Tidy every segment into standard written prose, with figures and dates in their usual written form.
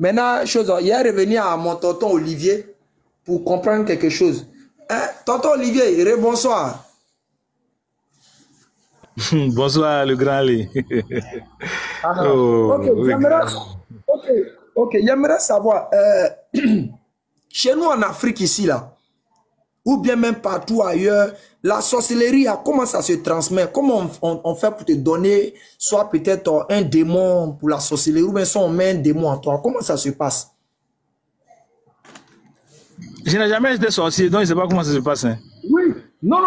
Maintenant, chose, il est revenu à mon tonton Olivier pour comprendre quelque chose. Hein? Tonton Olivier, bonsoir. Bonsoir, le grand Lé. Oh, ok, j'aimerais savoir, chez nous en Afrique ici, là, ou bien même partout ailleurs, la sorcellerie, comment ça se transmet? Comment on fait pour te donner soit peut-être un démon pour la sorcellerie, ou bien soit on met un démon en toi? Comment ça se passe? Je n'ai jamais été sorcier, donc je ne sais pas comment ça se passe. Hein. Oui. Non.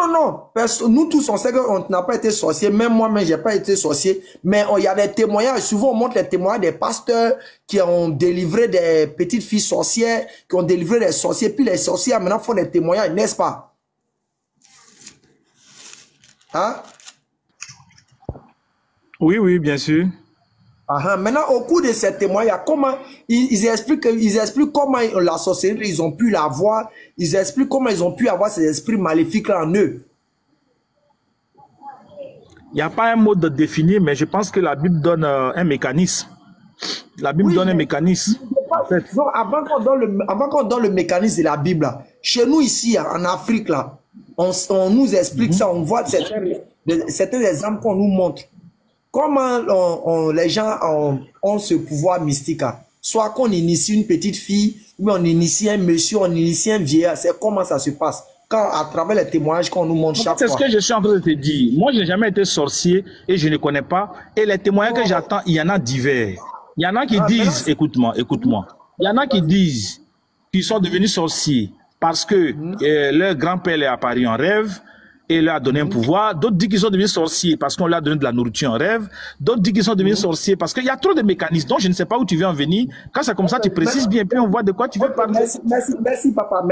Nous tous, on sait qu'on n'a pas été sorcier. Même moi-même, je n'ai pas été sorcier. Mais il y a des témoignages. Souvent, on montre les témoignages des pasteurs qui ont délivré des petites filles sorcières, qui ont délivré des sorciers. Puis les sorciers, maintenant, font des témoignages, n'est-ce pas? Hein? Oui, bien sûr. Maintenant, au cours de ces témoignages, comment ils expliquent comment la sorcellerie, ils ont pu la voir. Ils expliquent comment ils ont pu avoir ces esprits maléfiques en eux. Il n'y a pas un mot de définir, mais je pense que la Bible donne un mécanisme. La Bible donne un mécanisme. Non, avant qu'on donne le mécanisme de la Bible, là, chez nous ici, en Afrique, là, on nous explique ça, on voit certains exemples qu'on nous montre. Comment les gens ont ce pouvoir mystique, hein? Soit qu'on initie une petite fille, ou on initie un monsieur, on initie un vieillard, c'est comment ça se passe quand, à travers les témoignages qu'on nous montre chaque fois. C'est ce que je suis en train de te dire. Moi, je n'ai jamais été sorcier et je ne connais pas. Et les témoignages que j'attends, il y en a divers. Il y en a qui disent, écoute-moi, il y en a qui disent qu'ils sont devenus sorciers parce que leur grand-père est apparu en rêve et leur a donné un pouvoir. D'autres disent qu'ils sont devenus sorciers parce qu'on leur a donné de la nourriture en rêve. D'autres disent qu'ils sont devenus sorciers parce qu'il y a trop de mécanismes. Donc, je ne sais pas où tu veux en venir. Quand c'est comme ça, tu précises bien, puis on voit de quoi tu veux parler. Merci, papa.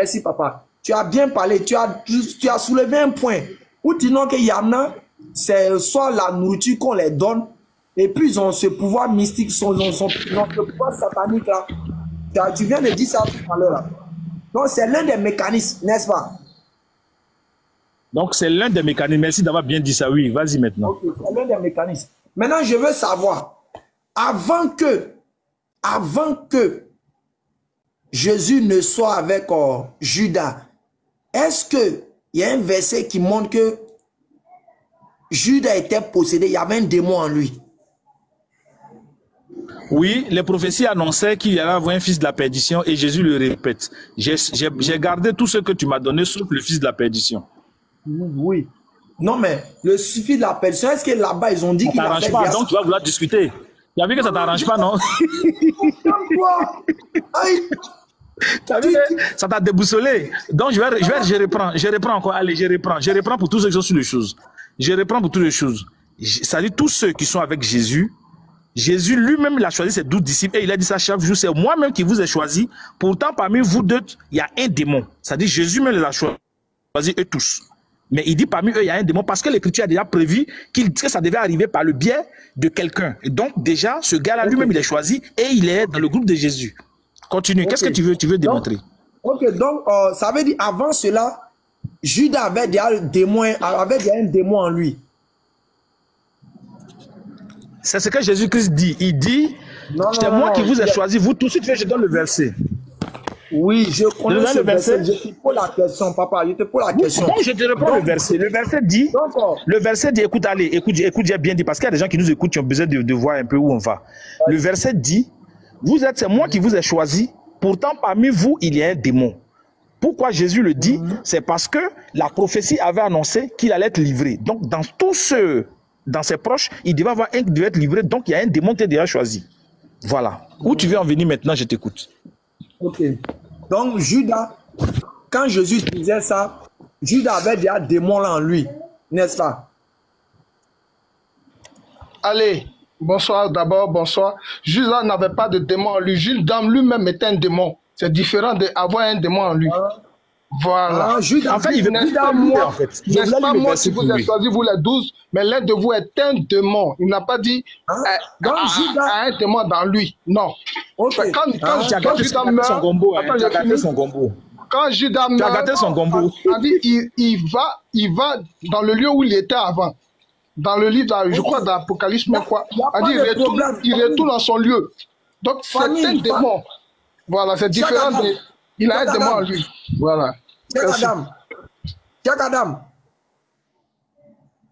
Tu as bien parlé. Tu as soulevé un point où tu dis qu'il y en a, c'est soit la nourriture qu'on les donne, et puis ils ont ce pouvoir mystique, ils ont ce pouvoir satanique là. Tu viens de dire ça tout à l'heure. Donc, c'est l'un des mécanismes, n'est-ce pas? Donc, c'est l'un des mécanismes. Merci d'avoir bien dit ça. Oui, vas-y maintenant. Ok, c'est l'un des mécanismes. Maintenant, je veux savoir, avant que Jésus ne soit avec Judas, est-ce qu'il y a un verset qui montre que Judas était possédé, il y avait un démon en lui? Oui, les prophéties annonçaient qu'il y allait avoir un fils de la perdition et Jésus le répète. J'ai gardé tout ce que tu m'as donné sauf le fils de la perdition. Oui. Non, mais le suffit de la perdition, est-ce que là-bas, ils ont dit qu'il t'arrange pas, donc tu vas vouloir discuter. Tu as vu que ça t'arrange pas, non? Ça t'a déboussolé. Donc, je reprends encore. Allez, je reprends pour tous ceux qui sont sur les choses. Je reprends pour toutes les choses. C'est-à-dire tous ceux qui sont avec Jésus. Jésus lui-même, il a choisi ses 12 disciples et il a dit ça chaque jour, c'est moi-même qui vous ai choisi. Pourtant, parmi vous deux, il y a un démon. C'est-à-dire Jésus même les a choisis eux tous. Mais il dit parmi eux, il y a un démon parce que l'Écriture a déjà prévu que ça devait arriver par le biais de quelqu'un. Donc déjà, ce gars-là lui-même, il est choisi et il est dans le groupe de Jésus. Continue. Qu'est-ce que tu veux démontrer? Donc, ça veut dire avant cela, Judas avait déjà un démon en lui. C'est ce que Jésus-Christ dit. Il dit, c'est moi qui vous ai choisi. Vous, tout de suite, je donne le verset. Oui, je connais ce verset. Je te pose la question, papa. Je te pose la question. Bon, je te réponds le verset. Le verset dit, écoute, allez, écoute, j'ai bien dit, parce qu'il y a des gens qui nous écoutent, qui ont besoin de voir un peu où on va. Le verset dit, c'est moi qui vous ai choisi. Pourtant, parmi vous, il y a un démon. Pourquoi Jésus le dit? C'est parce que la prophétie avait annoncé qu'il allait être livré. Donc, dans ses proches, il devait avoir un qui devait être livré. Donc, il y a un démon qui est déjà choisi. Voilà. Où tu veux en venir maintenant, je t'écoute. Ok. Donc, Judas, quand Jésus disait ça, Judas avait déjà un démon là en lui, n'est-ce pas? Allez, bonsoir d'abord, bonsoir. Judas n'avait pas de démon en lui. Judas lui-même était un démon. C'est différent d'avoir un démon en lui. Voilà. Judas, en fait, il n'est pas moi, n'est-ce pas moi qui vous ai choisi, vous les 12, mais l'un de vous est un démon. Il n'a pas dit un démon dans lui. Non. Okay. Quand Judas meurt, quand Judas meurt, il va dans le lieu où il était avant. Dans le livre, je crois, d'Apocalypse, mais quoi. Il retourne dans son lieu. Donc, c'est un démon. Voilà, c'est différent. Il a un démon en lui. Voilà.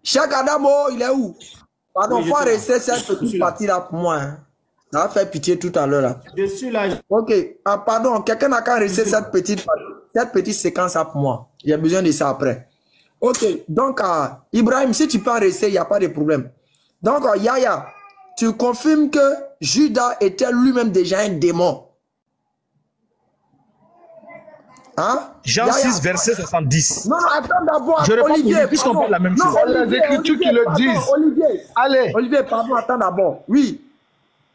Cheikh Adam, oh, il est où? Pardon, il faut rester cette petite partie-là pour moi. Hein. Ça va faire pitié tout à l'heure. Là. Je suis là. Ok, ah, pardon, quelqu'un n'a qu'à rester cette petite séquence-là pour moi. J'ai besoin de ça après. Ok, donc, Ibrahim, si tu peux en rester, il n'y a pas de problème. Donc, Yaya, tu confirmes que Judas était lui-même déjà un démon. Hein? Jean 6, verset 70. Non, attends d'abord, je réponds Olivier, puisqu'on parle la même chose. C'est les Écritures qui le disent. Olivier, allez. Olivier, pardon, attends d'abord. Oui.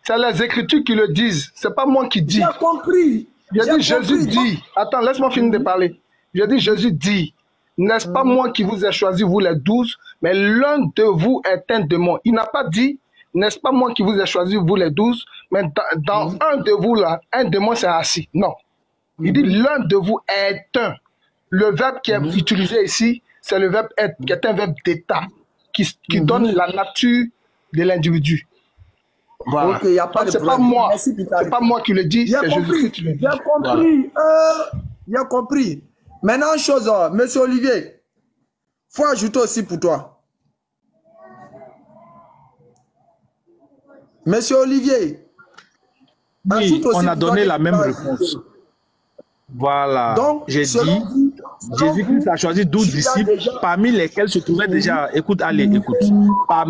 C'est les Écritures qui le disent. C'est pas moi qui dis. J'ai compris. J'ai dit Jésus dit. Attends, laisse-moi finir de parler. J'ai dit Jésus dit. N'est-ce pas moi qui vous ai choisi, vous les 12, mais l'un de vous est un démon. Il n'a pas dit, n'est-ce pas moi qui vous ai choisi, vous les 12, mais dans un de vous là, un démon s'est assis. Non. Il dit l'un de vous est un. Le verbe qui est utilisé ici, c'est le verbe être, qui est un verbe d'état, qui donne la nature de l'individu. Voilà. Okay, c'est pas moi. C'est pas moi qui le dis, c'est Jésus qui le dit. J'ai compris. J'ai compris. Maintenant, une chose, monsieur Olivier, faut ajouter aussi pour toi. Monsieur Olivier. Oui, on a donné la même réponse. Voilà. J'ai dit, Jésus-Christ a choisi 12 disciples, parmi lesquels se trouvaient déjà, écoute,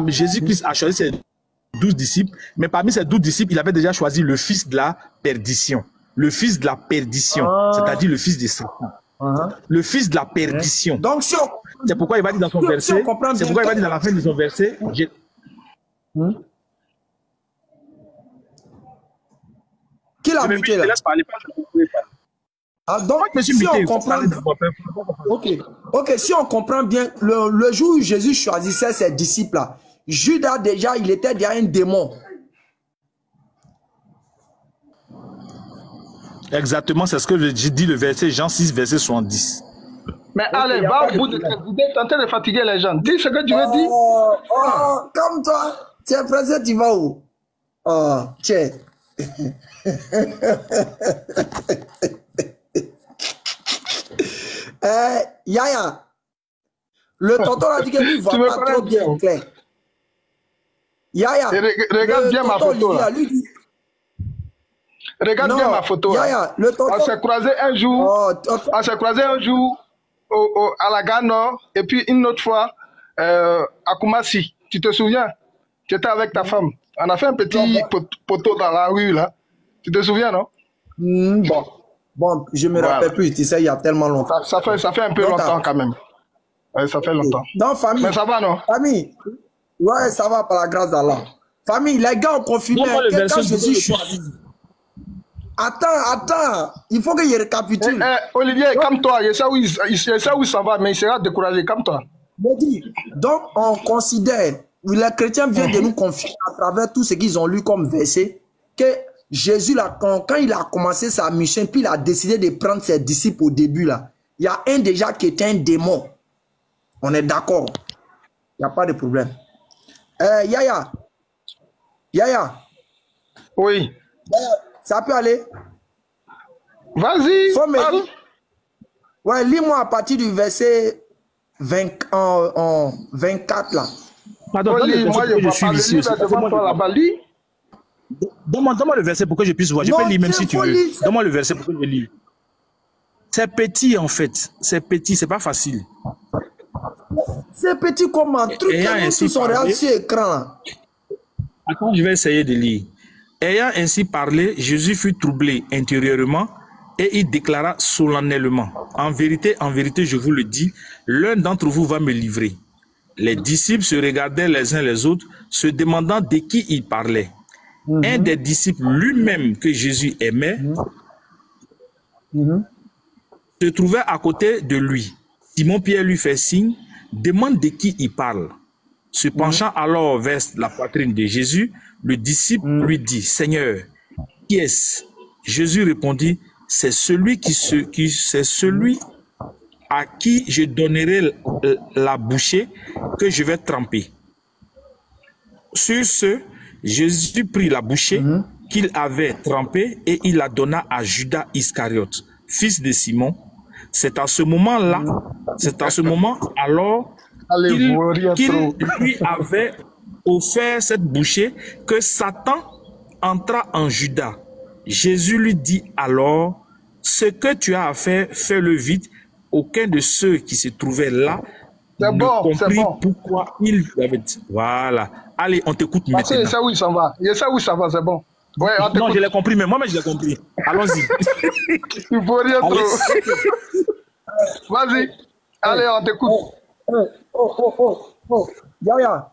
Jésus-Christ a choisi ses 12 disciples, mais parmi ces 12 disciples, il avait déjà choisi le fils de la perdition. Le fils de la perdition, c'est-à-dire le fils de Satan. Le fils de la perdition. Donc, c'est pourquoi il va dire dans son verset, c'est pourquoi il va dire dans la fin de son verset, qui l'a muté là? Je laisse parler, pas je ne pouvais pas. Ah, donc, si on comprend... Ok, si on comprend bien, le jour où Jésus choisissait ses disciples là, Judas déjà, il était déjà un démon. Exactement, c'est ce que j'ai dit, le verset Jean 6, verset 70. Mais allez, va au bout de tes idées, t'es en train de fatiguer les gens. Dis ce que tu veux dire. Comme toi, tu es pressé, tu vas où? Oh, tiens. Yaya, le tonton a dit que lui ne voit pas trop bien clair. Yaya, regarde bien ma photo là. Regarde bien ma photo. Yaya, le tonton... On s'est croisé un jour. On s'est croisé un jour à la gare Nord et puis une autre fois à Koumassi. Tu te souviens? Tu étais avec ta femme. On a fait un petit poteau dans la rue là. Tu te souviens, non? Bon, je me rappelle plus, tu sais, il y a tellement longtemps. Ça fait un peu longtemps quand même. Ouais, ça fait longtemps. Non, famille. Mais ça va, non? Famille. Ouais, ça va par la grâce d'Allah. Famille, les gars ont confirmé que quand Jésus choisit. Attends. Il faut qu'il récapitule. Olivier, calme-toi. Il sait où ça va, mais il sera découragé. Calme-toi. Donc, on considère, les chrétiens viennent de nous confier à travers tout ce qu'ils ont lu comme verset, que Jésus, là, quand il a commencé sa mission, puis il a décidé de prendre ses disciples au début, là, il y a un déjà qui était un démon. On est d'accord. Il n'y a pas de problème. Yaya. Oui. Ça peut aller? Vas-y. Ouais, lis-moi à partir du verset 24, là. Pardon, moi, je suis ici. Donne-moi le verset pour que je puisse voir. Je peux lire même si tu veux. Donne-moi le verset pour que je lise. C'est petit en fait. C'est petit, c'est pas facile. C'est petit comme un truc qui sont réels sur l'écran. Attends, je vais essayer de lire. Ayant ainsi parlé, Jésus fut troublé intérieurement et il déclara solennellement: en vérité, je vous le dis, l'un d'entre vous va me livrer. Les disciples se regardaient les uns les autres, se demandant de qui il parlait. Un des disciples lui-même que Jésus aimait se trouvait à côté de lui. Simon-Pierre lui fait signe, demande de qui il parle. Se penchant alors vers la poitrine de Jésus, le disciple lui dit: Seigneur, qui est-ce? Jésus répondit: c'est celui à qui je donnerai la bouchée que je vais tremper. Sur ce, Jésus prit la bouchée, qu'il avait trempé et il la donna à Judas Iscariote, fils de Simon. C'est à ce moment-là, c'est à ce moment alors qu'il lui avait offert cette bouchée que Satan entra en Judas. Jésus lui dit alors, ce que tu as à faire, fais-le vite. Aucun de ceux qui se trouvaient là ne comprit pourquoi il avait dit. Voilà. Allez, on t'écoute maintenant. C'est ça où il s'en va. Il sait où ça va, c'est bon. Ouais, non, je l'ai compris, mais moi-même, je l'ai compris. Allons-y. Il faut rien trop. Vas-y. Allez, on t'écoute. Yaya.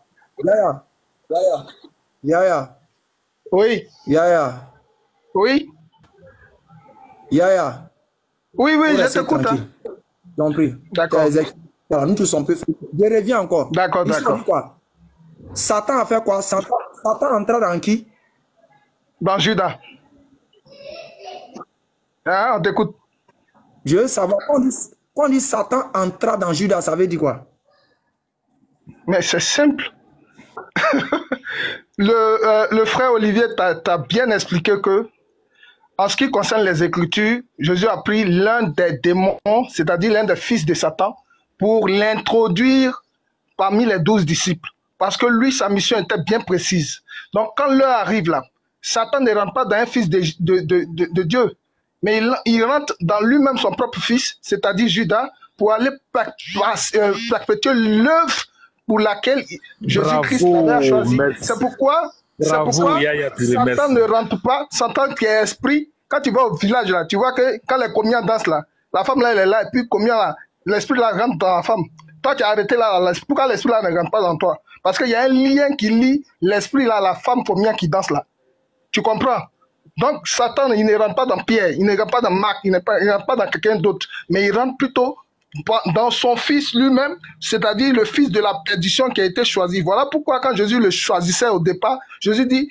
Oui. Yaya. Oui. Yaya. Oui, je t'écoute. Hein. J'en prie. D'accord. Nous tous on peut faire. Je reviens encore. D'accord. Satan a fait quoi? Satan entra dans qui? Dans Judas. Hein, on t'écoute. Je veux savoir, quand on dit Satan entra dans Judas, ça veut dire quoi? Mais c'est simple. Le frère Olivier t'a bien expliqué que, en ce qui concerne les Écritures, Jésus a pris l'un des démons, c'est-à-dire l'un des fils de Satan, pour l'introduire parmi les 12 disciples. Parce que lui, sa mission était bien précise. Donc, quand l'heure arrive là, Satan ne rentre pas dans un fils de Dieu, mais il rentre dans lui-même son propre fils, c'est-à-dire Judas, pour aller perpétuer l'œuvre pour laquelle Jésus-Christ l'avait choisi. C'est pourquoi Satan ne rentre pas. Satan qui est esprit, quand tu vas au village là, tu vois que quand les commiens dansent là, la femme là elle est là, et puis combien là, l'esprit là rentre dans la femme. Toi tu as arrêté là, pourquoi l'esprit là ne rentre pas dans toi? Parce qu'il y a un lien qui lie l'esprit là, la femme combien qui danse là. Tu comprends? Donc Satan il ne rentre pas dans Pierre, il ne rentre pas dans Marc, il ne rentre pas dans quelqu'un d'autre, mais il rentre plutôt dans son fils lui-même, c'est-à-dire le fils de la perdition qui a été choisi. Voilà pourquoi quand Jésus le choisissait au départ, Jésus dit,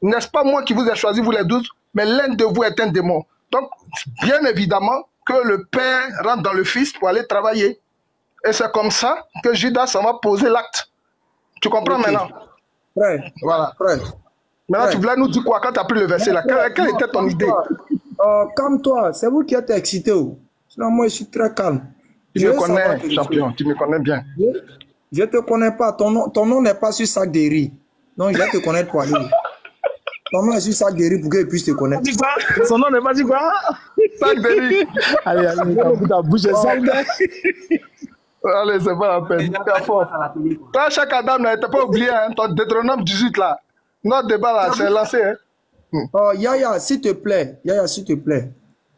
n'est-ce pas moi qui vous ai choisi, vous les 12, mais l'un de vous est un démon. Donc, bien évidemment que le Père rentre dans le Fils pour aller travailler. Et c'est comme ça que Judas s'en va poser l'acte. Tu comprends maintenant? Frère, voilà. Frère. Maintenant, tu voulais nous dire quoi quand tu as pris le verset là? Quelle était ton idée? Calme-toi, c'est vous qui êtes excité. Sinon, moi, je suis très calme. Tu me connais, champion, tu me connais bien. Je ne te connais pas. Ton nom n'est pas sur sac de riz. Donc, je vais te connaître pour aller. Ton nom est sur sac de riz pour qu'il puisse te connaître. Son nom n'est pas sur quoi? Sac de riz. Allez, ta bouche est sale. Allez, c'est pas la peine. Toi, chaque Adam, tu n'as pas oublié, hein, ton Deutéronome 18 là. Notre débat là, c'est lancé. Hein. Yaya, s'il te plaît.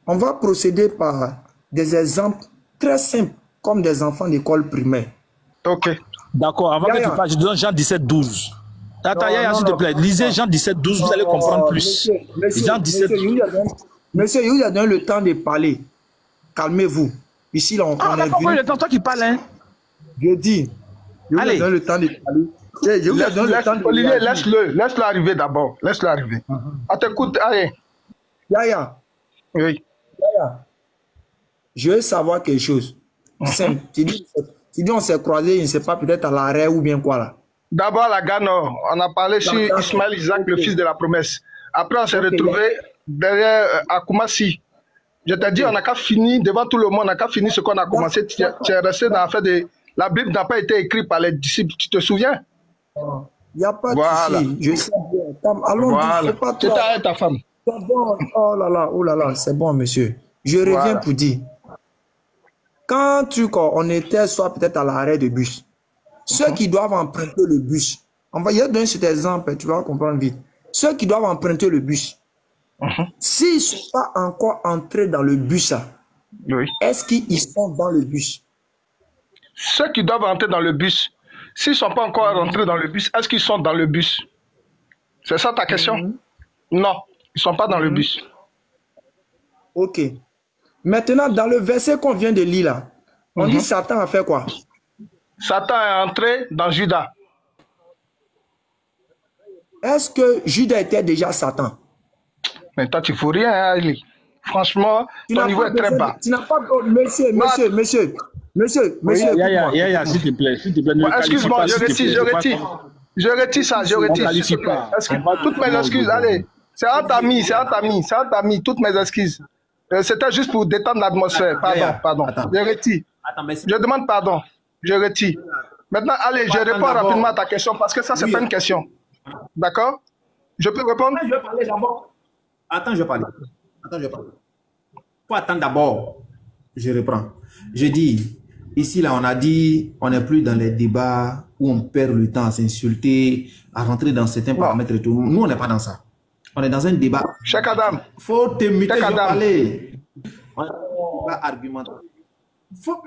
On va procéder par des exemples très simples, comme des enfants d'école primaire. Ok. D'accord, avant que tu parles, je donne Jean 17, 12. Attends, Yaya, s'il te plaît, lisez Jean 17, 12, vous allez comprendre plus. Jean 17, 12. Monsieur, il vous a donné le temps de parler. Calmez-vous. Ici, là, on est venu. Ah, le temps, toi qui parles, hein. Je dis, il vous a donné le temps de parler. Olivier, laisse-le arriver d'abord. Laisse-le arriver. On t'écoute, allez. Yaya. Oui. Yaya. Je veux savoir quelque chose. Simple. Tu dis on s'est croisés, je ne sais pas, peut-être à l'arrêt ou bien quoi là. D'abord la Gano, on a parlé sur Ismaël Isaac, le fils de la promesse. Après, on s'est retrouvé derrière Akumassi. Je t'ai dit, on n'a qu'à finir devant tout le monde, on n'a qu'à finir ce qu'on a commencé. Tu es resté dans l'affaire de... La Bible n'a pas été écrite par les disciples, tu te souviens? Il n'y a pas de souci. Je sais bien. Allons-y, pas toi. Tu t'arrêtes ta femme. Bon. Oh là là, c'est bon, monsieur. Je reviens pour dire. Quand on était soit peut-être à l'arrêt de bus, ceux qui doivent emprunter le bus, on va y donner cet exemple, tu vas comprendre vite. Ceux qui doivent emprunter le bus, s'ils ne sont pas encore entrés dans le bus, est-ce qu'ils sont dans le bus? Ceux qui doivent entrer dans le bus, s'ils ne sont pas encore rentrés dans le bus, est-ce qu'ils sont dans le bus? C'est ça ta question? Non, ils ne sont pas dans le bus. Ok. Maintenant, dans le verset qu'on vient de lire là, on dit Satan a fait quoi? Satan est entré dans Judas. Est-ce que Judas était déjà Satan? Mais toi, tu ne fous rien, hein, Ali. Franchement, ton niveau est très bas. Tu n'as pas... Monsieur. Yaya, s'il te plaît. Excuse-moi, je retire ça. Toutes mes excuses, allez. C'est un ami, c'est un ami, c'est un ami. Toutes mes excuses. C'était juste pour détendre l'atmosphère. Pardon. Je retire. Je demande pardon. Je retire. Maintenant, allez, je réponds rapidement à ta question parce que ça, c'est pas une question. D'accord? Je peux répondre? Je vais parler d'abord. Attends, je vais parler. Faut attendre d'abord. Je reprends. Je dis, ici, là, on a dit, on n'est plus dans les débats où on perd le temps à s'insulter, à rentrer dans certains paramètres et tout. Nous, on n'est pas dans ça. On est dans un débat. Cheikh Adam. Faut te muter, je vais parler. On va argumenter.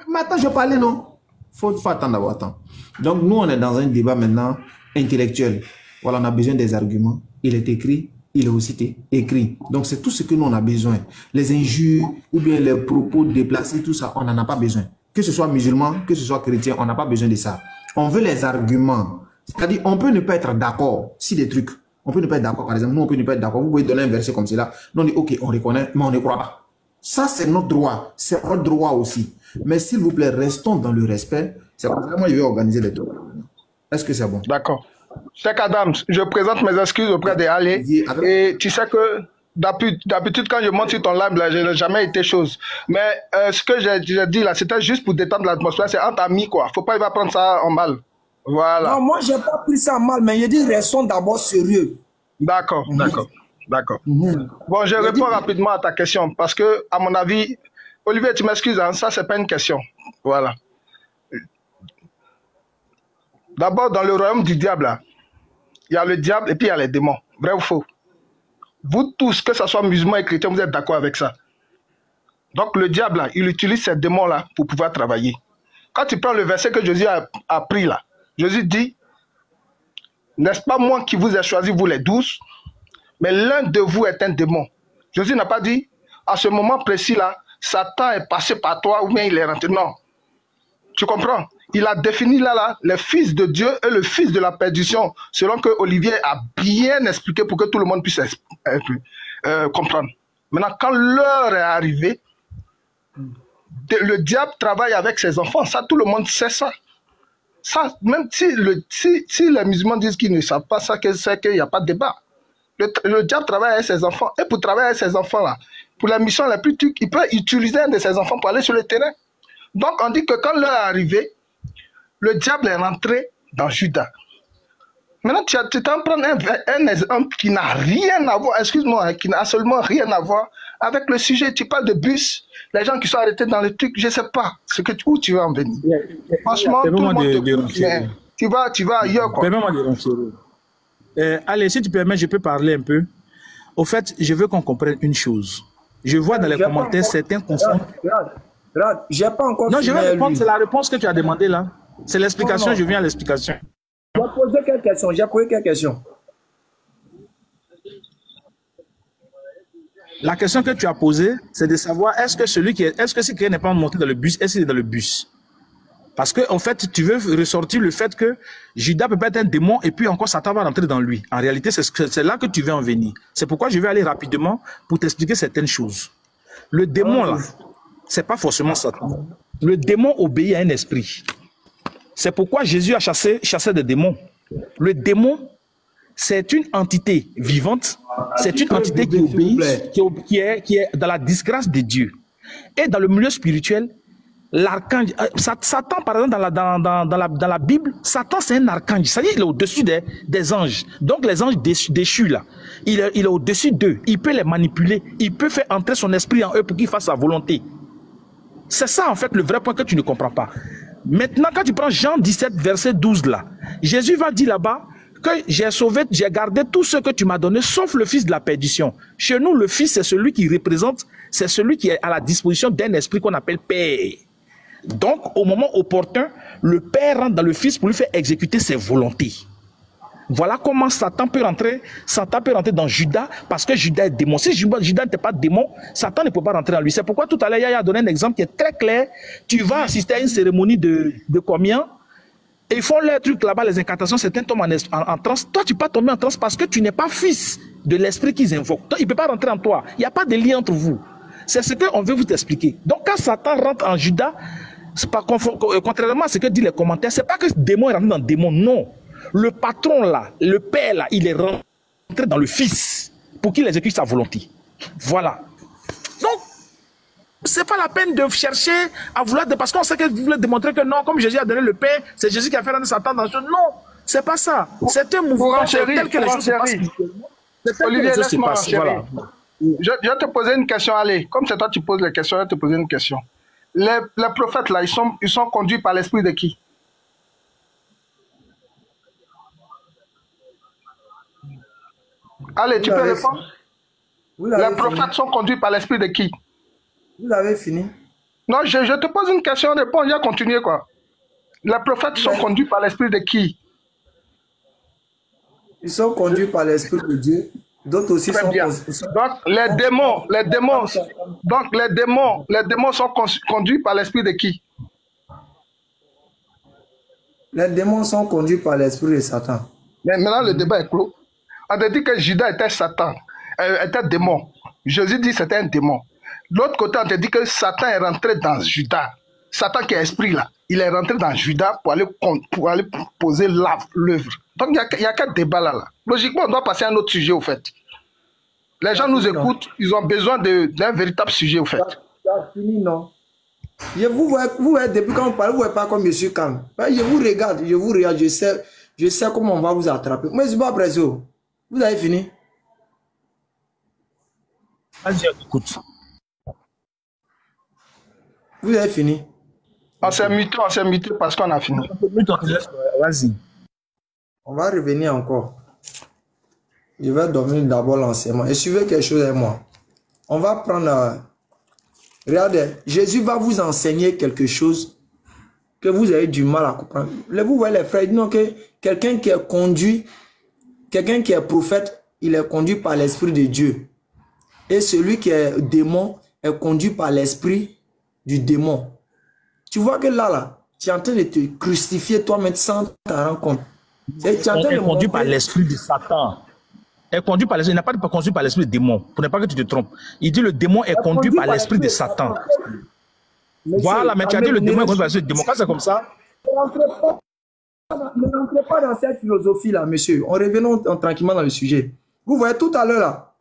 Mais attends, je vais parler, non? Faut attendre d'abord, attends. Donc, nous, on est dans un débat maintenant intellectuel. Voilà, on a besoin des arguments. Il est écrit, il est aussi écrit. Donc, c'est tout ce que nous, on a besoin. Les injures ou bien les propos déplacés, tout ça, on n'en a pas besoin. Que ce soit musulman, que ce soit chrétien, on n'a pas besoin de ça. On veut les arguments. C'est-à-dire, on peut ne pas être d'accord si des trucs. On peut ne pas être d'accord, par exemple. Nous, on peut ne pas être d'accord. Vous pouvez donner un verset comme cela. Nous, on dit, OK, on reconnaît, mais on ne croit pas. Ça, c'est notre droit. C'est notre droit aussi. Mais s'il vous plaît, restons dans le respect. C'est comme ça que moi, je vais organiser les trucs. Est-ce que c'est bon? D'accord. Cheikh Adams, je présente mes excuses auprès des Allés. Et tu sais que d'habitude, quand je monte sur ton live, là, je n'ai jamais été chose. Mais ce que j'ai dit là, c'était juste pour détendre l'atmosphère. C'est entre amis, quoi. Faut pas il va prendre ça en mal. Voilà. Non, moi, je n'ai pas pris ça en mal, mais je dis restons d'abord sérieux. D'accord. Bon, je réponds rapidement à ta question parce que, à mon avis, Olivier, tu m'excuses, hein, ça, c'est pas une question. Voilà. D'abord, dans le royaume du diable, là, il y a le diable et puis il y a les démons. Vrai ou faux? Vous tous, que ce soit musulmans et chrétiens, vous êtes d'accord avec ça. Donc, le diable, là, il utilise ces démons-là pour pouvoir travailler. Quand tu prends le verset que Jésus a pris là, Jésus dit, n'est-ce pas moi qui vous ai choisi, vous les 12, mais l'un de vous est un démon. Jésus n'a pas dit, à ce moment précis-là, Satan est passé par toi ou bien il est rentré. Non. Tu comprends? Il a défini là, le fils de Dieu et le fils de la perdition, selon que Olivier a bien expliqué pour que tout le monde puisse comprendre. Maintenant, quand l'heure est arrivée, le diable travaille avec ses enfants. Ça, tout le monde sait ça. Ça, même si les musulmans disent qu'ils ne savent pas ça, c'est qu'il n'y a pas de débat. Le diable travaille avec ses enfants. Et pour travailler avec ses enfants-là, pour la mission la plus truc, il peut utiliser un de ses enfants pour aller sur le terrain. Donc, on dit que quand l'heure est arrivée, le diable est rentré dans Judas. Maintenant, tu t'en prends un exemple qui n'a rien à voir, excuse-moi, qui n'a absolument rien à voir avec le sujet. Tu parles de bus, les gens qui sont arrêtés dans le truc, je ne sais pas où tu vas en venir. Franchement, tout le monde tu vas ailleurs, quoi. Permets-moi de renseigner. Allez, si tu permets, je peux parler un peu. Au fait, je veux qu'on comprenne une chose. Je vois dans les commentaires certains confondent. J'ai pas encore. Non, je vais répondre, c'est la réponse que tu as demandé là. C'est l'explication, je viens à l'explication. J'ai posé quelques questions. La question que tu as posée, c'est de savoir est-ce que si quelqu'un n'est pas monté dans le bus, est-ce qu'il est dans le bus? Parce que en fait, tu veux ressortir le fait que Judas peut pas être un démon et puis encore Satan va rentrer dans lui. En réalité, c'est là que tu veux en venir. C'est pourquoi je vais aller rapidement pour t'expliquer certaines choses. Le démon là, c'est pas forcément Satan. Le démon obéit à un esprit. C'est pourquoi Jésus a chassé des démons. Le démon, c'est une entité vivante, c'est une entité qui obéit, qui est dans la disgrâce de Dieu. Et dans le milieu spirituel, l'archange, Satan, par exemple, dans la Bible, Satan, c'est un archange. C'est-à-dire qu'il est au-dessus des anges. Donc, les anges déchus, là, il est au-dessus d'eux. Il peut les manipuler. Il peut faire entrer son esprit en eux pour qu'ils fassent sa volonté. C'est ça, en fait, le vrai point que tu ne comprends pas. Maintenant, quand tu prends Jean 17, verset 12, là, Jésus va dire là-bas que j'ai gardé tout ce que tu m'as donné, sauf le fils de la perdition. Chez nous, le fils, c'est celui qui représente, c'est celui qui est à la disposition d'un esprit qu'on appelle Père. Donc, au moment opportun, le Père rentre dans le fils pour lui faire exécuter ses volontés. Voilà comment Satan peut rentrer dans Judas, parce que Judas est démon. Si Judas n'était pas démon, Satan ne peut pas rentrer en lui. C'est pourquoi tout à l'heure, Yaya a donné un exemple qui est très clair. Tu vas assister à une cérémonie de combien? Et ils font leur truc là-bas, les incantations, certains tombent en transe. Toi, tu peux pas tomber en transe parce que tu n'es pas fils de l'esprit qu'ils invoquent. Donc, il ne peut pas rentrer en toi. Il n'y a pas de lien entre vous. C'est ce qu'on veut vous expliquer. Donc, quand Satan rentre en Judas, contrairement à ce que disent les commentaires, c'est pas que ce démon est rentré dans le démon, non. Le patron là, le père là, il est rentré dans le fils. pour qu'il exécute sa volonté. Voilà. Donc, c'est pas la peine de chercher à vouloir... Parce qu'on sait que vous voulez démontrer que non, comme Jésus a donné le pain, c'est Jésus qui a fait rentrer Satan dans le jeu. Non, c'est pas ça. C'est un mouvement tel que les choses se passent. Olivier, laisse-moi, voilà. Je vais te poser une question, allez. Comme c'est toi qui poses les questions, je vais te poser une question. Les prophètes, là, ils sont conduits par l'esprit de qui? Allez, tu peux répondre? Les prophètes sont conduits par l'esprit de qui? Vous avez fini? Non, je te pose une question, réponds, je vais continuer, quoi. Les prophètes sont conduits par l'esprit de qui? Ils sont conduits par l'esprit de Dieu. D'autres aussi sont... Donc, les démons sont conduits par l'esprit de qui? Les démons sont conduits par l'esprit de Satan. Mais maintenant, le débat est clos. On a dit que Judas était Satan, était démon. Jésus dit que c'était un démon. De l'autre côté, on te dit que Satan est rentré dans Judas. Satan qui est esprit là, il est rentré dans Judas pour aller poser l'œuvre. Donc, il y a qu'un débat là. Logiquement, on doit passer à un autre sujet au fait. Les gens nous écoutent, ils ont besoin d'un véritable sujet au fait. Ça fini, non? Vous voyez, depuis quand on parle, vous ne voyez pas comme je suis calme. Je vous regarde, je sais comment on va vous attraper. Moi, je ne suis pas pressé. Vous avez fini? Vas-y, écoute. Vous avez fini? On s'est muté parce qu'on a fini. Vas-y. On va revenir encore. Je vais donner d'abord l'enseignement. Et suivez quelque chose avec moi. On va prendre... regardez, Jésus va vous enseigner quelque chose que vous avez du mal à comprendre. Vous voyez les frères, non, que quelqu'un qui est conduit, quelqu'un qui est prophète, il est conduit par l'esprit de Dieu. Et celui qui est démon est conduit par l'esprit du démon. Tu vois que là, tu es en train de te crucifier toi-même sans t'en rendre compte. Tu es en train de conduit par l'esprit de Satan. Est conduit par l'esprit. Il n'a pas de conduit par l'esprit du démon. Pour ne pas que tu te trompes. Il dit le démon est conduit par l'esprit de Satan. Voilà, mais tu as dit le démon est conduit par l'esprit du démon. Quand c'est comme ça. Ne rentrez pas dans cette philosophie-là, monsieur. On revenons tranquillement dans le sujet. Vous voyez tout à l'heure là,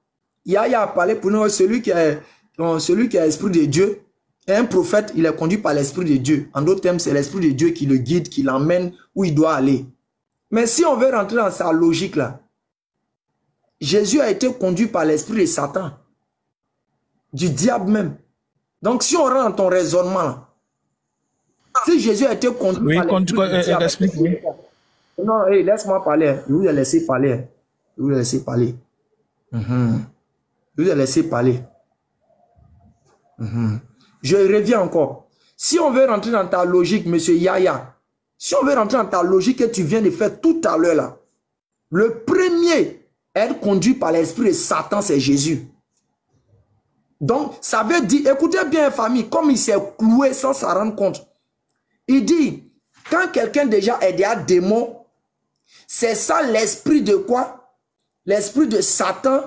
Yaya a parlé pour nous, celui qui est l'esprit de Dieu, est un prophète, il est conduit par l'esprit de Dieu. En d'autres termes, c'est l'esprit de Dieu qui le guide, qui l'emmène où il doit aller. Mais si on veut rentrer dans sa logique là, Jésus a été conduit par l'esprit de Satan, du diable même. Donc si on rentre dans ton raisonnement là, si Jésus a été conduit par l'esprit du diable, non, hey, laisse-moi parler. Je vous ai laissé parler. Je vous ai laissé parler. Je vous ai laissé parler. Je reviens encore. Si on veut rentrer dans ta logique, monsieur Yaya, si on veut rentrer dans ta logique que tu viens de faire tout à l'heure là, le premier à être conduit par l'esprit de Satan, c'est Jésus. Donc, ça veut dire, écoutez bien famille, comme il s'est cloué sans s'en rendre compte. Il dit, quand quelqu'un déjà est déjà démon, c'est ça l'esprit de quoi? L'esprit de Satan,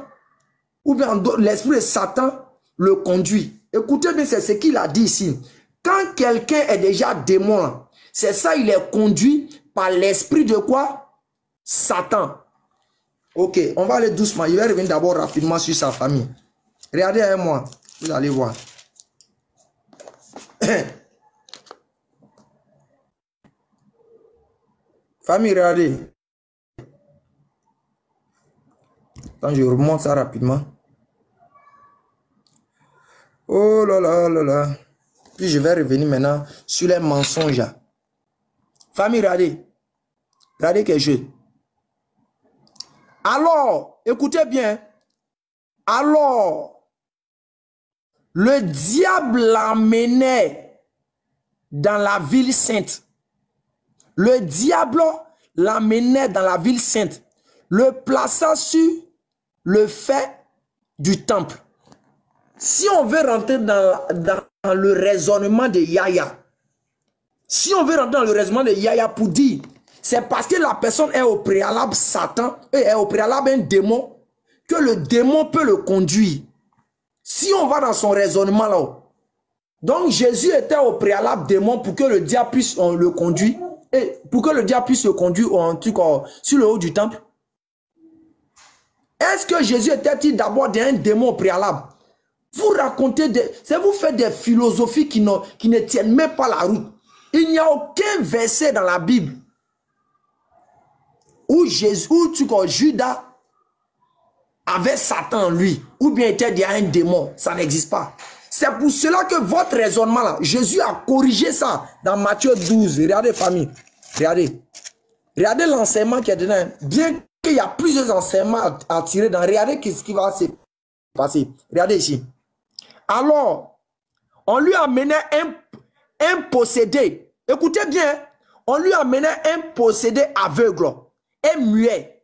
ou bien l'esprit de Satan le conduit. Écoutez bien, c'est ce qu'il a dit ici. Quand quelqu'un est déjà démon, c'est ça, il est conduit par l'esprit de quoi? Satan. Ok, on va aller doucement. Il va revenir d'abord rapidement sur sa famille. Regardez avec moi, vous allez voir. Famille, regardez. Attends, je remonte ça rapidement. Oh là là là là. Puis je vais revenir maintenant sur les mensonges. Famille, regardez. Regardez quelque chose. Alors, écoutez bien. Alors, le diable l'emmenait dans la ville sainte. Le diable l'emmenait dans la ville sainte. Le plaça sur le fait du temple. Si on veut rentrer dans le raisonnement de Yaya, si on veut rentrer dans le raisonnement de Yaya pour dire, c'est parce que la personne est au préalable Satan, est au préalable un démon, que le démon peut le conduire. Si on va dans son raisonnement là, donc Jésus était au préalable démon pour que le diable puisse le conduire, et pour que le diable puisse le conduire en tout cas sur le haut du temple. Est-ce que Jésus était-il d'abord un démon au préalable? Vous racontez vous faites des philosophies qui ne tiennent même pas la route. Il n'y a aucun verset dans la Bible où Judas avait Satan en lui, ou bien était déjà un démon. Ça n'existe pas. C'est pour cela que votre raisonnement là, Jésus a corrigé ça dans Matthieu 12. Regardez, famille. Regardez. Regardez l'enseignement qui est dedans. Bien qu'il y a plusieurs enseignements à tirer dans. Regardez ce qui va se passer. Regardez ici. Alors, on lui amenait un possédé. Écoutez bien. On lui amenait un possédé aveugle et muet.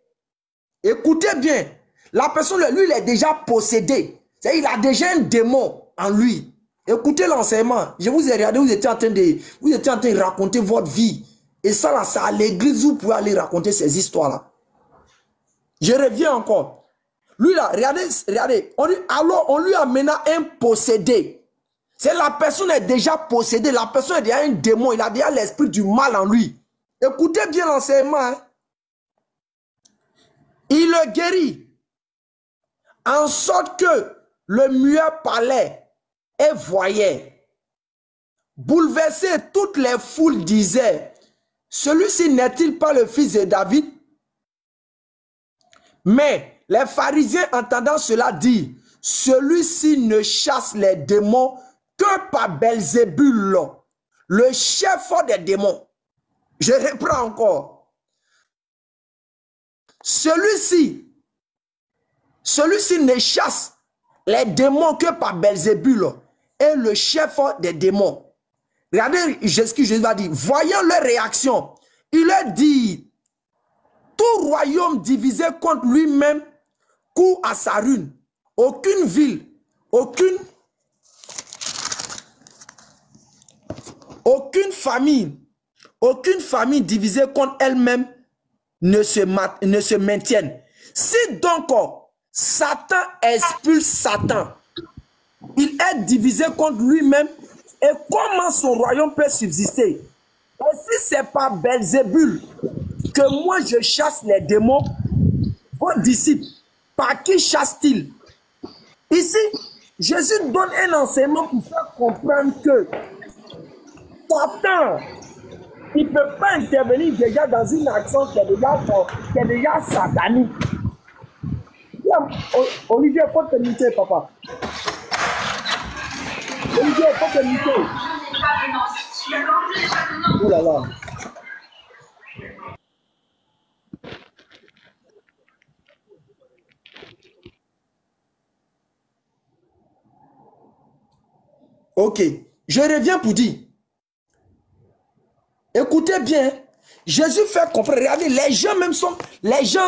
Écoutez bien. La personne, lui, il est déjà possédé. Il a déjà un démon en lui. Écoutez l'enseignement. Je vous ai regardé, vous étiez en train de raconter votre vie. Et ça, là, c'est à l'église où vous pouvez aller raconter ces histoires-là. Je reviens encore. Lui, là, regardez. Alors, on lui amena un possédé. C'est la personne est déjà possédée. La personne est déjà un démon. Il a déjà l'esprit du mal en lui. Écoutez bien l'enseignement. Hein. Il le guérit. En sorte que le muet parlait et voyait. Bouleversé, toutes les foules disaient, celui-ci n'est-il pas le fils de David? Mais les pharisiens entendant cela disent, celui-ci ne chasse les démons que par Belzébul, le chef des démons. Je reprends encore. Celui-ci ne chasse les démons que par Belzébul et le chef des démons. Regardez ce que Jésus va dire. Voyant leur réaction, il leur dit, tout royaume divisé contre lui-même court à sa ruine. Aucune ville, aucune famille divisée contre elle-même ne se maintienne. Si donc Satan expulse Satan, il est divisé contre lui-même, et comment son royaume peut subsister? Et si c'est par Belzébul que moi je chasse les démons, vos disciples, par qui chassent-ils? Ici, Jésus donne un enseignement pour faire comprendre que Satan, il ne peut pas intervenir déjà dans une action qui est déjà satanique. Olivier, il faut te muter, papa. Olivier, il faut te muter. Oh là là. Ok, je reviens pour dire. Écoutez bien, Jésus fait comprendre. Regardez, les gens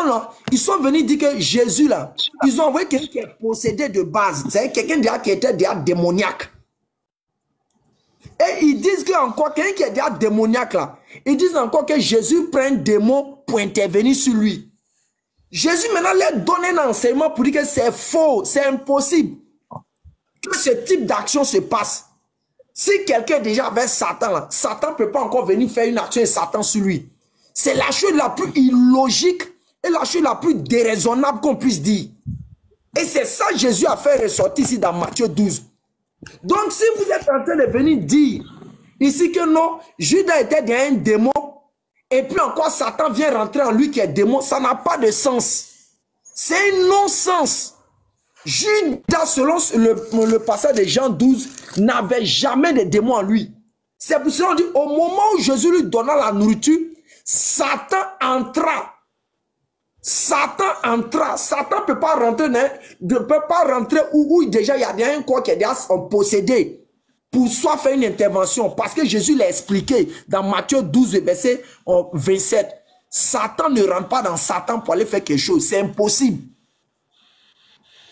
là, ils sont venus dire que Jésus là, ils ont envoyé quelqu'un qui est possédé de base. C'est quelqu'un qui était déjà démoniaque. Et ils disent que encore quelqu'un qui est déjà démoniaque là, ils disent encore que Jésus prend un démon pour intervenir sur lui. Jésus maintenant leur donne un enseignement pour dire que c'est faux, c'est impossible que ce type d'action se passe. Si quelqu'un est déjà avec Satan là, Satan ne peut pas encore venir faire une action et Satan sur lui. C'est la chose la plus illogique et la chose la plus déraisonnable qu'on puisse dire. Et c'est ça que Jésus a fait ressortir ici dans Matthieu 12. Donc si vous êtes en train de venir dire ici que non, Judas était déjà un démon et puis encore Satan vient rentrer en lui qui est démon, ça n'a pas de sens. C'est un non-sens. Judas, selon le passage de Jean 12, n'avait jamais de démons en lui. C'est pour cela qu'on dit, au moment où Jésus lui donna la nourriture, Satan entra. Satan entra. Satan ne peut pas rentrer, où déjà il y a un corps qui est déjà possédé pour soit faire une intervention. Parce que Jésus l'a expliqué dans Matthieu 12, verset 27. Satan ne rentre pas dans Satan pour aller faire quelque chose. C'est impossible.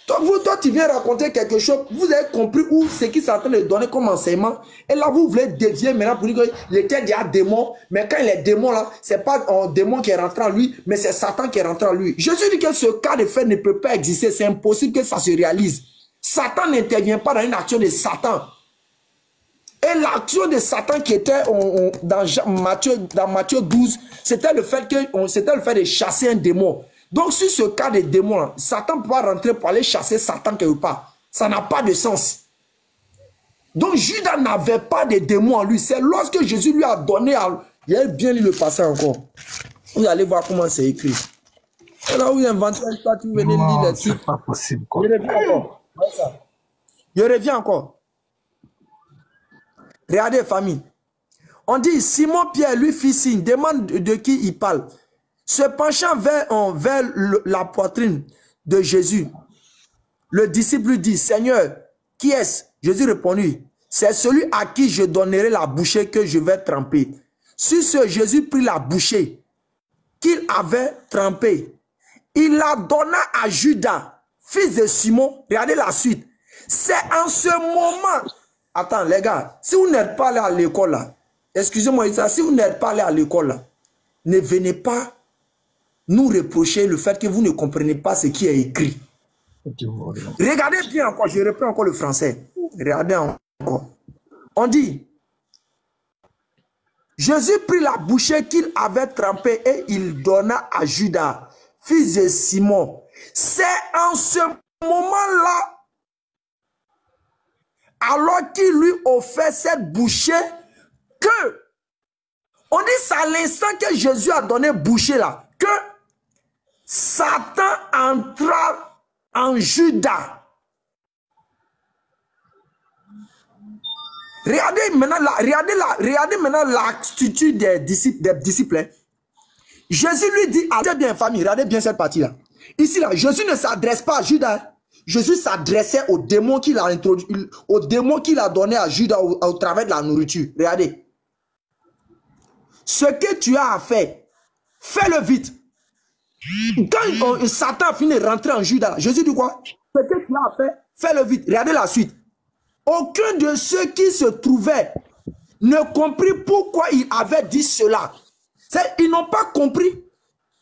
Toi, tu viens raconter quelque chose, vous avez compris où c'est qui s'est en train de donner comme enseignement. Et là, vous voulez dévier maintenant pour dire qu'il était déjà démon. Mais quand il est démon là, c'est pas un démon qui est rentré en lui, mais c'est Satan qui est rentré en lui. Jésus dit que ce cas de fait ne peut pas exister. C'est impossible que ça se réalise. Satan n'intervient pas dans une action de Satan. Et l'action de Satan qui était dans Matthieu 12, c'était le fait de chasser un démon. Donc, sur ce cas de démon, Satan peut pas rentrer pour aller chasser Satan quelque part. Ça n'a pas de sens. Donc, Judas n'avait pas de démon en lui. C'est lorsque Jésus lui a donné à... Il a bien lu le passage encore. Vous allez voir comment c'est écrit. Et là où il invente ça, tu venais lire les trucs. C'est pas possible, quoi. Je reviens encore. Je reviens encore. Regardez, famille. On dit, Simon-Pierre lui fit signe, demande de qui il parle. Se penchant vers la poitrine de Jésus, le disciple lui dit, Seigneur, qui est-ce? Jésus répondit, c'est celui à qui je donnerai la bouchée que je vais tremper. Sur ce, Jésus prit la bouchée qu'il avait trempée. Il la donna à Judas, fils de Simon. Regardez la suite. C'est en ce moment. Attends, les gars, si vous n'êtes pas allé à l'école là, excusez-moi, si vous n'êtes pas allé à l'école là, ne venez pas nous reprocher le fait que vous ne comprenez pas ce qui est écrit. Regardez bien encore, je reprends encore le français. Regardez encore. On dit, Jésus prit la bouchée qu'il avait trempée et il donna à Judas, fils de Simon. C'est en ce moment-là, alors qu'il lui offrait cette bouchée, que, on dit c'est à l'instant que Jésus a donné bouchée là, que Satan entra en Judas. Regardez maintenant l'attitude des disciples. Hein. Jésus lui dit, regardez bien famille, regardez bien cette partie-là. Ici là, Jésus ne s'adresse pas à Judas. Jésus s'adressait au démon qu'il a introduit, au démon qu'il a donné à Judas au travers de la nourriture. Regardez. Ce que tu as à faire, fais-le vite. Quand Satan a fini de rentrer en Judas, Jésus dit quoi? Ce que tu as à faire, fais-le vite. Regardez la suite. Aucun de ceux qui se trouvaient ne comprit pourquoi il avait dit cela. Ils n'ont pas compris.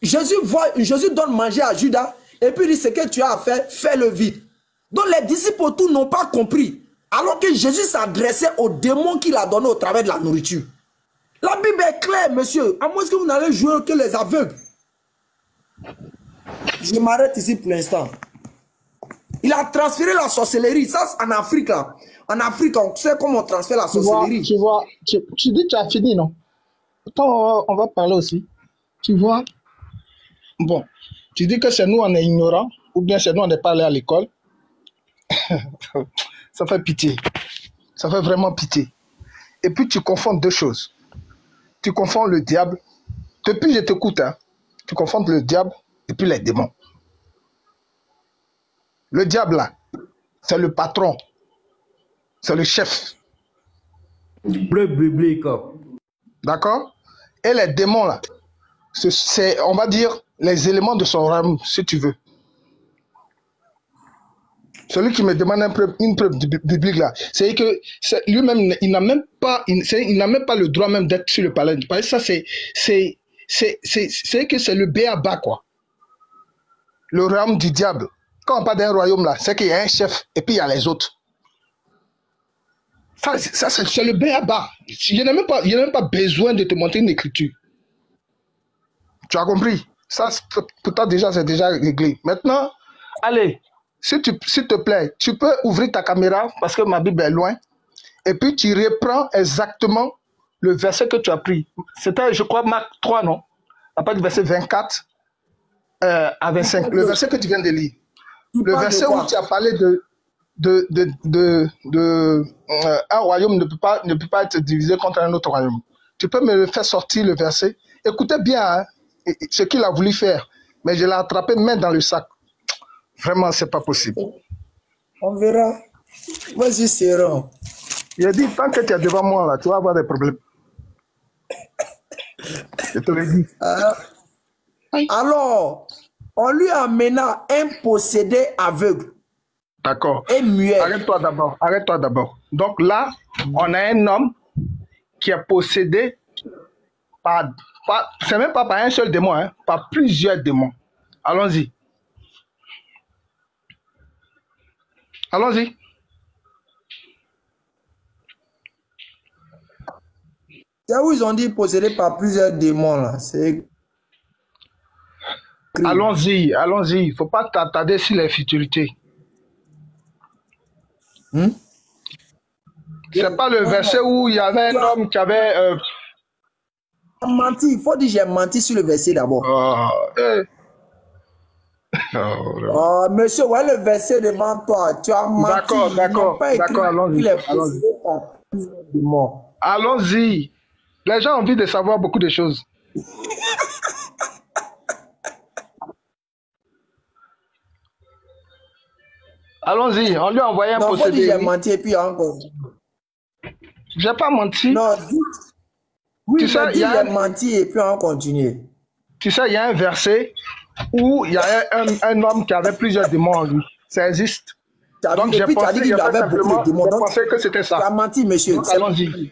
Jésus donne manger à Judas et puis il dit ce que tu as à faire, fais-le vite. Donc les disciples autour n'ont pas compris. Alors que Jésus s'adressait aux démons qu'il a donné au travers de la nourriture. La Bible est claire, monsieur. À moins que vous n'allez jouer que les aveugles. Je m'arrête ici pour l'instant. Il a transféré la sorcellerie. Ça, en Afrique, là. En Afrique, on sait comment on transfère la sorcellerie. Tu dis que tu as fini, non? Attends, on va parler aussi. Tu vois? Bon, tu dis que c'est nous, on est ignorants, ou bien c'est nous, on n'est pas allé à l'école. Ça fait pitié. Ça fait vraiment pitié. Et puis, tu confonds deux choses. Tu confonds le diable. Depuis, je t'écoute, hein. Tu confonds le diable et puis les démons. Le diable, là, c'est le patron. C'est le chef. Le biblique. D'accord? Et les démons, là, c'est, on va dire, les éléments de son royaume, si tu veux. Celui qui me demande une preuve biblique, là, c'est que lui-même, il n'a même pas le droit même d'être sur le palais. Parce que ça, c'est que c'est le béaba, quoi. Le royaume du diable. Quand on parle d'un royaume, là, c'est qu'il y a un chef et puis il y a les autres. Ça c'est le béaba. Il n'y a même pas besoin de te montrer une écriture. Tu as compris? Ça, pour toi, déjà, c'est déjà réglé. Maintenant, allez, s'il te plaît, tu peux ouvrir ta caméra parce que ma Bible est loin. Et puis, tu reprends exactement le verset que tu as pris. C'était, je crois, Marc 3, non? À partir du verset 24 à 25. Le verset que tu viens de lire. Le verset où tu as parlé un royaume ne peut pas être divisé contre un autre royaume. Tu peux me faire sortir le verset. Écoutez bien hein, ce qu'il a voulu faire, mais je l'ai attrapé main dans le sac. Vraiment, c'est pas possible. On verra. Vas-y, Séron. Il a dit, tant que tu es devant moi, là, tu vas avoir des problèmes. Je te l'ai dit. Alors, on lui amena un possédé aveugle. D'accord. Et muet. Arrête-toi d'abord. Donc là, on a un homme qui est possédé c'est même pas par un seul démon, hein, par plusieurs démons. Allons-y. Allons-y. C'est où ils ont dit possédé par plusieurs démons là. C'est Allons-y, allons-y. Il ne faut pas t'attarder sur les futurités. C'est pas le verset où il y avait un homme qui avait... Menti, il faut dire j'ai menti sur le verset d'abord. Oh, monsieur, ouais le verset devant toi. Tu as menti. D'accord, allons-y. Allons-y. Les gens ont envie de savoir beaucoup de choses. Allons-y, on lui a envoyé un procédé. J'ai menti et puis encore. J'ai pas menti. Non, oui, tu sais, il a menti et puis on continue. Tu sais, il y a un verset où il y a un homme qui avait plusieurs démons en lui. Ça existe. Donc j'ai pensé qu'il avait beaucoup de démons. Je pensais que c'était ça. Tu as menti, monsieur. Allons-y.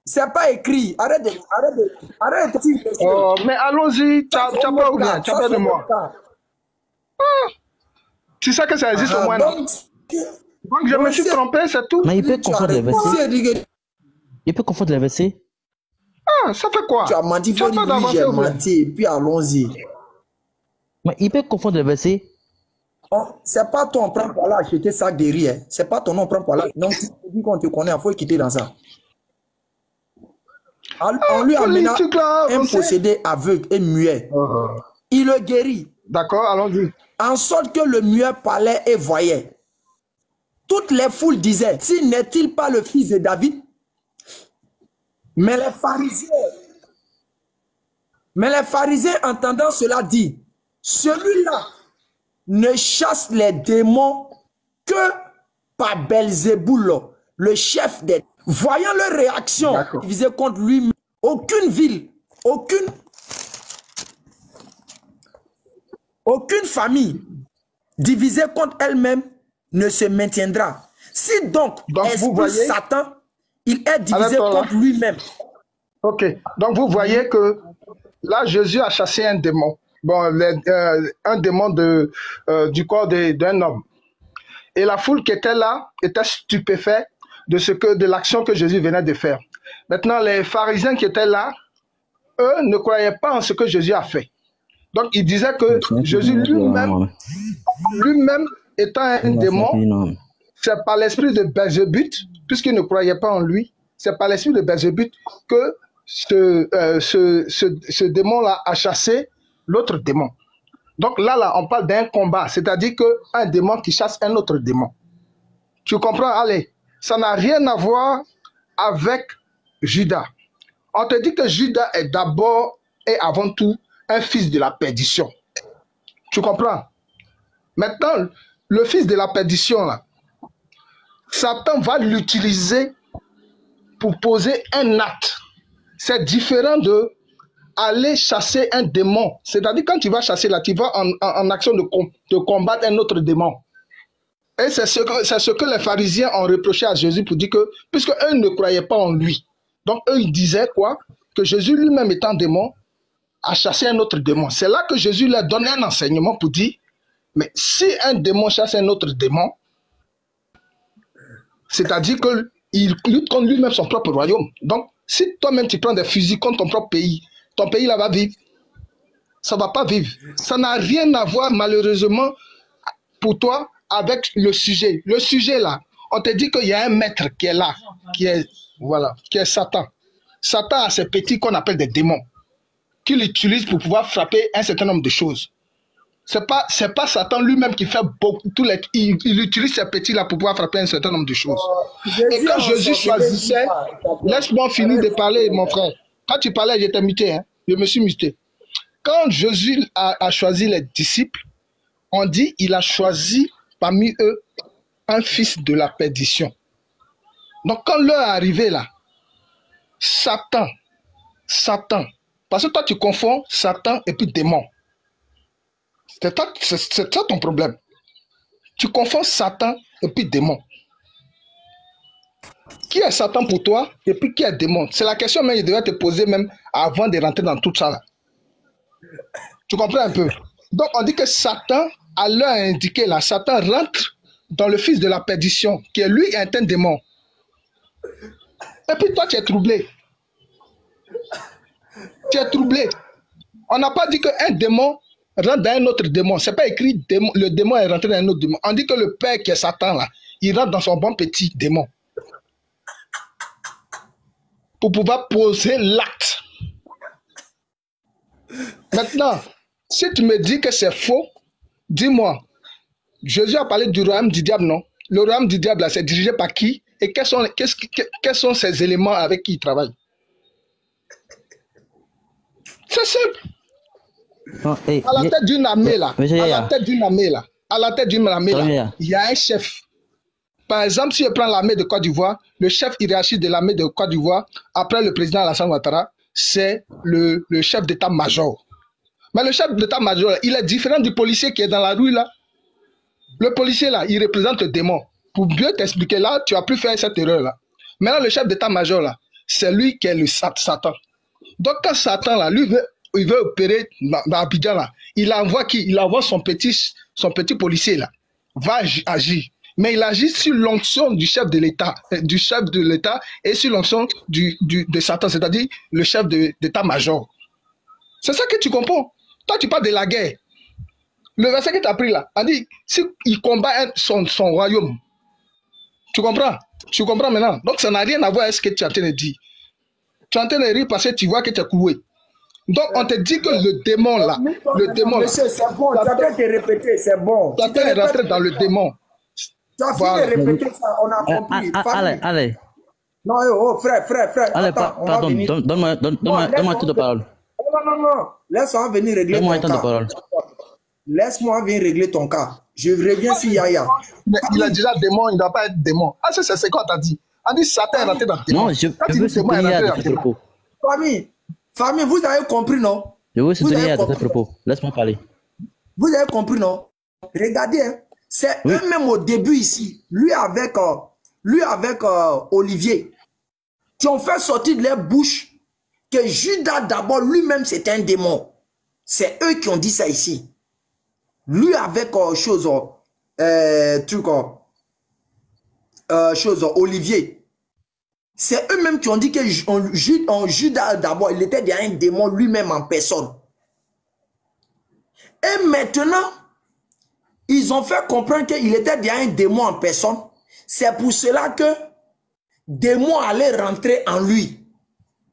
C'est pas écrit. Arrête de dire. Oh, mais allons-y. Tu as peur ou bien? Tu as peur de moi? Tu sais que ça existe au moins, non? Donc je me suis trompé, c'est tout. Mais il peut confondre les versets. Il peut confondre les versets. Ah, ça fait quoi? Tu as menti, il faut dire oui, j'ai menti, et puis allons-y. Mais il peut confondre les versets. C'est pas ton prend pour aller acheter ça derrière. C'est pas ton nom prend pour aller. Donc, si tu dis qu'on te connaît, il faut quitter dans ça. On lui amena un possédé aveugle et muet. Il le guérit. D'accord, allons-y. En sorte que le muet parlait et voyait. Toutes les foules disaient, si n'est-il pas le fils de David? Mais les pharisiens entendant cela disent, celui-là ne chasse les démons que par Belzéboul, le chef des... Voyant leur réaction, ils faisaient contre lui, aucune ville, aucune famille divisée contre elle-même ne se maintiendra. Si donc vous voyez, Satan, il est divisé contre lui-même. Ok, donc vous voyez que là, Jésus a chassé un démon. Bon, un démon du corps d'un homme. Et la foule qui était là était stupéfaite de l'action que Jésus venait de faire. Maintenant, les pharisiens qui étaient là, eux ne croyaient pas en ce que Jésus a fait. Donc, ils disaient que Jésus lui-même étant un démon, c'est par l'esprit de Belzébuth, puisqu'ils ne croyaient pas en lui, c'est par l'esprit de Belzébuth que ce démon-là a chassé l'autre démon. Donc là, on parle d'un combat, c'est-à-dire qu'un démon qui chasse un autre démon. Tu comprends? Allez, ça n'a rien à voir avec Judas. On te dit que Judas est d'abord et avant tout un fils de la perdition. Tu comprends? Maintenant, le fils de la perdition, là, Satan va l'utiliser pour poser un acte. C'est différent de aller chasser un démon. C'est-à-dire quand tu vas chasser là, tu vas en action de combattre un autre démon. Et c'est ce que les pharisiens ont reproché à Jésus pour dire que, puisque eux ne croyaient pas en lui, donc eux ils disaient quoi? Que Jésus lui-même étant démon, a chassé un autre démon. C'est là que Jésus leur donne un enseignement pour dire, mais si un démon chasse un autre démon, c'est-à-dire qu'il lutte contre lui-même son propre royaume. Donc, si toi-même tu prends des fusils contre ton propre pays, ton pays là va vivre. Ça ne va pas vivre. Ça n'a rien à voir malheureusement pour toi avec le sujet. Le sujet là, on te dit qu'il y a un maître qui est là, qui est Satan. Satan a ces petits qu'on appelle des démons, qu'il utilise pour pouvoir frapper un certain nombre de choses. C'est pas Satan lui-même qui fait beaucoup, il utilise ces petits-là pour pouvoir frapper un certain nombre de choses. Et quand Jésus choisissait, laisse-moi finir de parler, mon frère. Quand tu parlais, j'étais muté, hein? Je me suis muté. Quand Jésus a choisi les disciples, on dit il a choisi parmi eux un fils de la perdition. Donc quand l'heure est arrivée là, Satan, parce que toi tu confonds Satan et puis démon. C'est ça ton problème. Tu confonds Satan et puis démon. Qui est Satan pour toi et puis qui est démon? C'est la question même que je devais te poser même avant de rentrer dans tout ça là. Tu comprends un peu? Donc on dit que Satan, à l'heure indiquée là, Satan rentre dans le fils de la perdition, qui est lui un démon. Et puis toi tu es troublé. Tu es troublé. On n'a pas dit qu'un démon rentre dans un autre démon. C'est pas écrit démon, le démon est rentré dans un autre démon. On dit que le père qui est Satan là, il rentre dans son bon petit démon pour pouvoir poser l'acte. Maintenant, si tu me dis que c'est faux, dis-moi, Jésus a parlé du royaume du diable, non? Le royaume du diable, c'est dirigé par qui? Et quels sont ces éléments avec qui il travaille? C'est simple. Non, hey, À la tête d'une armée, là, Monsieur à Yaya. la tête d'une armée, là, à la tête d'une armée, Monsieur là, Yaya. il y a un chef. Par exemple, si je prends l'armée de Côte d'Ivoire, le chef hiérarchique de l'armée de Côte d'Ivoire, après le président Alassane Ouattara, c'est le chef d'état-major. Mais le chef d'état-major, il est différent du policier qui est dans la rue, là. Le policier, là, il représente le démon. Pour mieux t'expliquer, là, tu as pu faire cette erreur-là. Maintenant, le chef d'état-major, là, c'est lui qui est le Satan. Donc, quand Satan, là, lui, il veut opérer dans Abidjan, là, il envoie qui? Il envoie son petit policier, là, va agir. Mais il agit sur l'onction du chef de l'État, et sur l'onction de Satan, c'est-à-dire le chef d'état-major. C'est ça que tu comprends. Toi, tu parles de la guerre. Le verset que tu as pris là, a dit, s'il combat son royaume, tu comprends? Tu comprends maintenant? Donc, ça n'a rien à voir avec ce que tu es en train de dire. Tu es en train de rire parce que tu vois que tu es cloué. Donc, on te dit que le démon là, Monsieur, c'est bon, tu as bien te répéter, c'est bon. Satan est rentré dans le démon. Tu as Voilà. fini de répéter ça, on a compris. Allez. Non, oh, frère. Allez, Attends, on va pardon, venir. donne-moi un tour de parole. Non. Laisse-moi venir régler Donne-moi un ton temps de cas. parole. Laisse-moi venir régler ton cas. Je reviens sur Yaya. Mais il a déjà démon, il ne doit pas être démon. Ah, c'est quoi t'as dit? On dit Satan est rentré dans le démon. Non, je Quand tu veux dis démon est soutenir rentré à dans le tes démon. propos. Famille, vous avez compris, non? Je veux Vous soutenir avez à tes compris. propos. Laisse-moi parler. Vous avez compris, non? Regardez, hein, c'est Oui. eux-mêmes au début ici, lui avec Olivier, qui ont fait sortir de leur bouche que Judas d'abord lui-même c'était un démon. C'est eux qui ont dit ça ici. Lui avec Olivier. C'est eux-mêmes qui ont dit que Judas d'abord, il était déjà un démon lui-même en personne. Et maintenant, ils ont fait comprendre qu'il était déjà un démon en personne. C'est pour cela que démon allait rentrer en lui.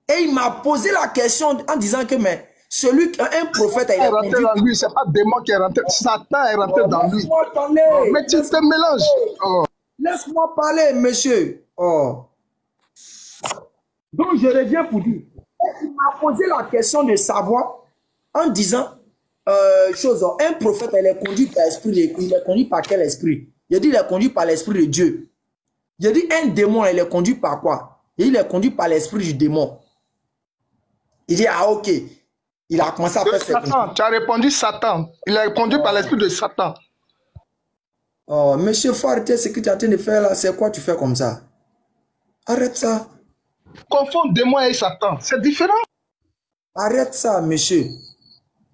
Et il m'a posé la question en disant que mais un prophète Il est rentré dans lui, c'est pas démon qui est rentré. Satan est rentré dans lui. Laisse-moi parler. Mais tu te mélanges. Oh. Laisse-moi parler, monsieur. Oh. Donc, je reviens pour dire. Il m'a posé la question de savoir en disant un prophète, il est conduit par l'esprit. Il est conduit par quel esprit? Il dit il est conduit par l'esprit de Dieu. Il dit un démon, il est conduit par quoi? Il est conduit par l'esprit du démon. Il dit ah ok. Il a commencé à faire ses Satan, tu as répondu Satan. Il est conduit par l'esprit de Satan. Oh, monsieur, faut arrêter ce que tu es en train de faire là. C'est quoi tu fais comme ça? Arrête ça. Confondre démon et Satan, c'est différent. Arrête ça, monsieur.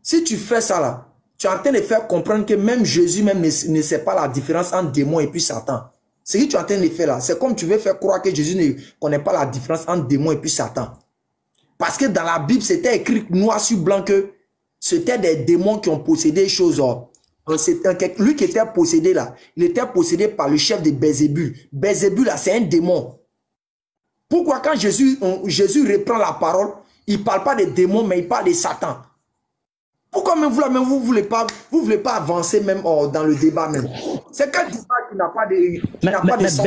Si tu fais ça là, tu es en train de faire comprendre que même Jésus même ne sait pas la différence entre démon et puis Satan. Ce que tu es en train de faire là, c'est comme tu veux faire croire que Jésus ne connaît pas la différence entre démon et puis Satan. Parce que dans la Bible, c'était écrit noir sur blanc que c'était des démons qui ont possédé des choses. Lui qui était possédé là, il était possédé par le chef de Belzébul. Belzébul là, c'est un démon. Pourquoi quand Jésus reprend la parole, il ne parle pas des démons, mais il parle de Satan? Pourquoi même vous là, même vous voulez pas avancer même dans le débat même? C'est quel débat qui n'a pas de sens?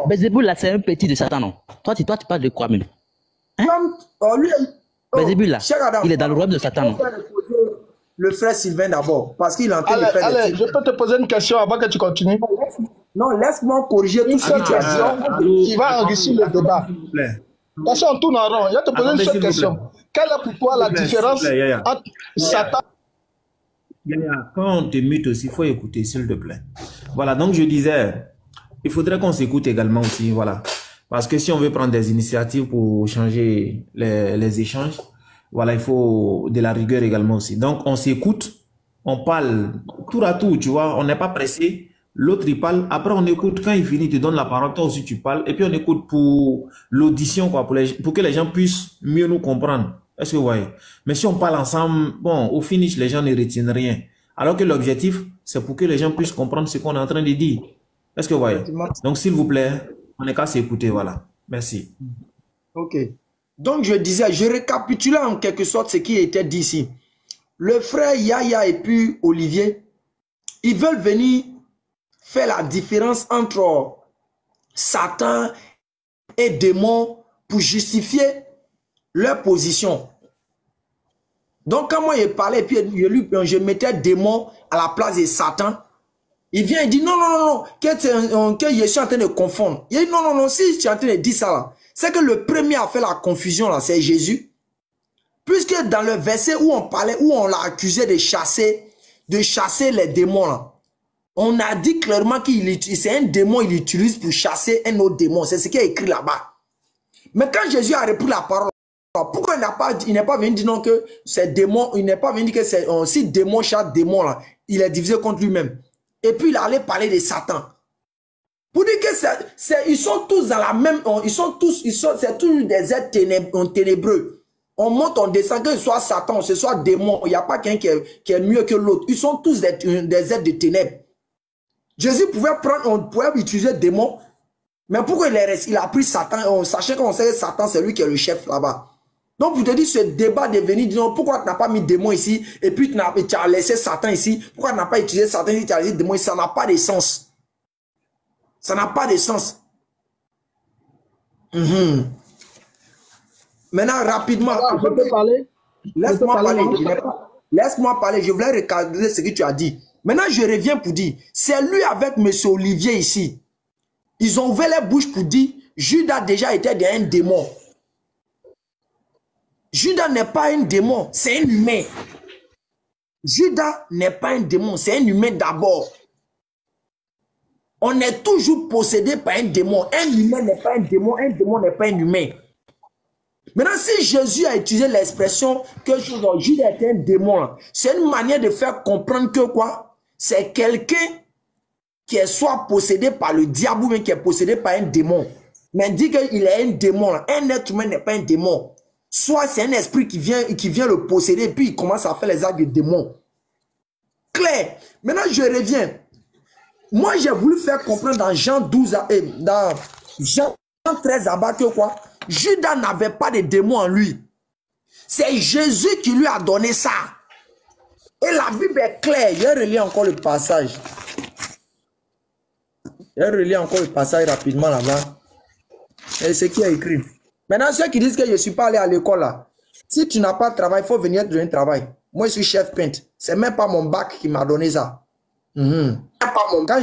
Belzébul, là, c'est un petit de Satan, non? Toi, tu parles de quoi même? Belzébul, là, il est dans le royaume de Satan, non? Le frère Sylvain d'abord, parce qu'il est en train de faire allez, je peux te poser une question avant que tu continues. Non, laisse-moi corriger toute cette question qui va enrichir le débat. Parce qu'on tourne en rond. Je vais te poser une seule question. Quelle est pour toi la différence entre Satan? Quand on te mute aussi, il faut écouter, s'il te plaît. Voilà, donc je disais, il faudrait qu'on s'écoute également aussi, voilà. Parce que si on veut prendre des initiatives pour changer les échanges, voilà, il faut de la rigueur également aussi. Donc, on s'écoute, on parle tour à tour, tu vois, on n'est pas pressé. L'autre, il parle. Après, on écoute. Quand il finit, il te donne la parole. Toi aussi, tu parles. Et puis, on écoute pour l'audition, quoi, pour que les gens puissent mieux nous comprendre. Est-ce que vous voyez? Mais si on parle ensemble, bon, au finish, les gens ne retiennent rien. Alors que l'objectif, c'est pour que les gens puissent comprendre ce qu'on est en train de dire. Est-ce que vous voyez? Donc, s'il vous plaît, on n'est qu'à s'écouter, voilà. Merci. Ok. Donc, je disais, je récapitule en quelque sorte ce qui était dit ici. Le frère Yaya et puis Olivier, ils veulent venir faire la différence entre Satan et démon pour justifier leur position. Donc, quand moi je parlais, puis je mettais démon à la place de Satan, il vient et dit non, non, non, que je suis en train de confondre. Il dit non, non, non, si tu es en train de dire ça là, c'est que le premier à faire la confusion là, c'est Jésus. Puisque dans le verset où on parlait, où on l'a accusé de chasser les démons là, on a dit clairement qu'il c'est un démon, il utilise pour chasser un autre démon. C'est ce qui est écrit là-bas. Mais quand Jésus a repris la parole, pourquoi il n'est pas venu dire non que c'est démon, il n'est pas venu dire que c'est si démon chasse démon là, il est divisé contre lui-même. Et puis il allait parler de Satan. Pour dire que ils sont tous dans la même, c'est tous des êtres ténébreux. On monte, on descend, que ce soit Satan, que ce soit démon, il n'y a pas quelqu'un qui est mieux que l'autre. Ils sont tous des êtres de ténèbres. Jésus pouvait prendre, on pouvait utiliser démon, mais pourquoi il a pris Satan, sachant qu'on sait que Satan c'est lui qui est le chef là-bas. Donc pour te dire, ce débat de venir dire pourquoi tu n'as pas mis démon ici, et puis tu as laissé Satan ici, pourquoi tu n'as pas utilisé Satan ici, tu as laissé démon ici, ça n'a pas de sens. Ça n'a pas de sens. Maintenant, rapidement, je peux parler? Laisse-moi parler. Laisse-moi parler, je voulais recadrer ce que tu as dit. Maintenant, je reviens pour dire, c'est lui avec M. Olivier ici. Ils ont ouvert les bouches pour dire, Judas déjà était un démon. Judas n'est pas un démon, c'est un humain. Judas n'est pas un démon, c'est un humain d'abord. On est toujours possédé par un démon. Un humain n'est pas un démon n'est pas un humain. Maintenant, si Jésus a utilisé l'expression que Judas était un démon, c'est une manière de faire comprendre que quoi? C'est quelqu'un qui est soit possédé par le diable ou bien qui est possédé par un démon. Mais dit qu'il est un démon. Un être humain n'est pas un démon. Soit c'est un esprit qui vient le posséder et puis il commence à faire les actes de démon. Clair. Maintenant, je reviens. Moi, j'ai voulu faire comprendre dans Jean 12, dans Jean 13 à bas que quoi? Judas n'avait pas de démon en lui. C'est Jésus qui lui a donné ça. Et la Bible est claire. Je relis encore le passage. Je relis encore le passage rapidement là-bas. Et ce qui est écrit. Maintenant, ceux qui disent que je ne suis pas allé à l'école là, si tu n'as pas de travail, il faut venir donner un travail. Moi, je suis chef peintre. C'est même pas mon bac qui m'a donné ça. Quand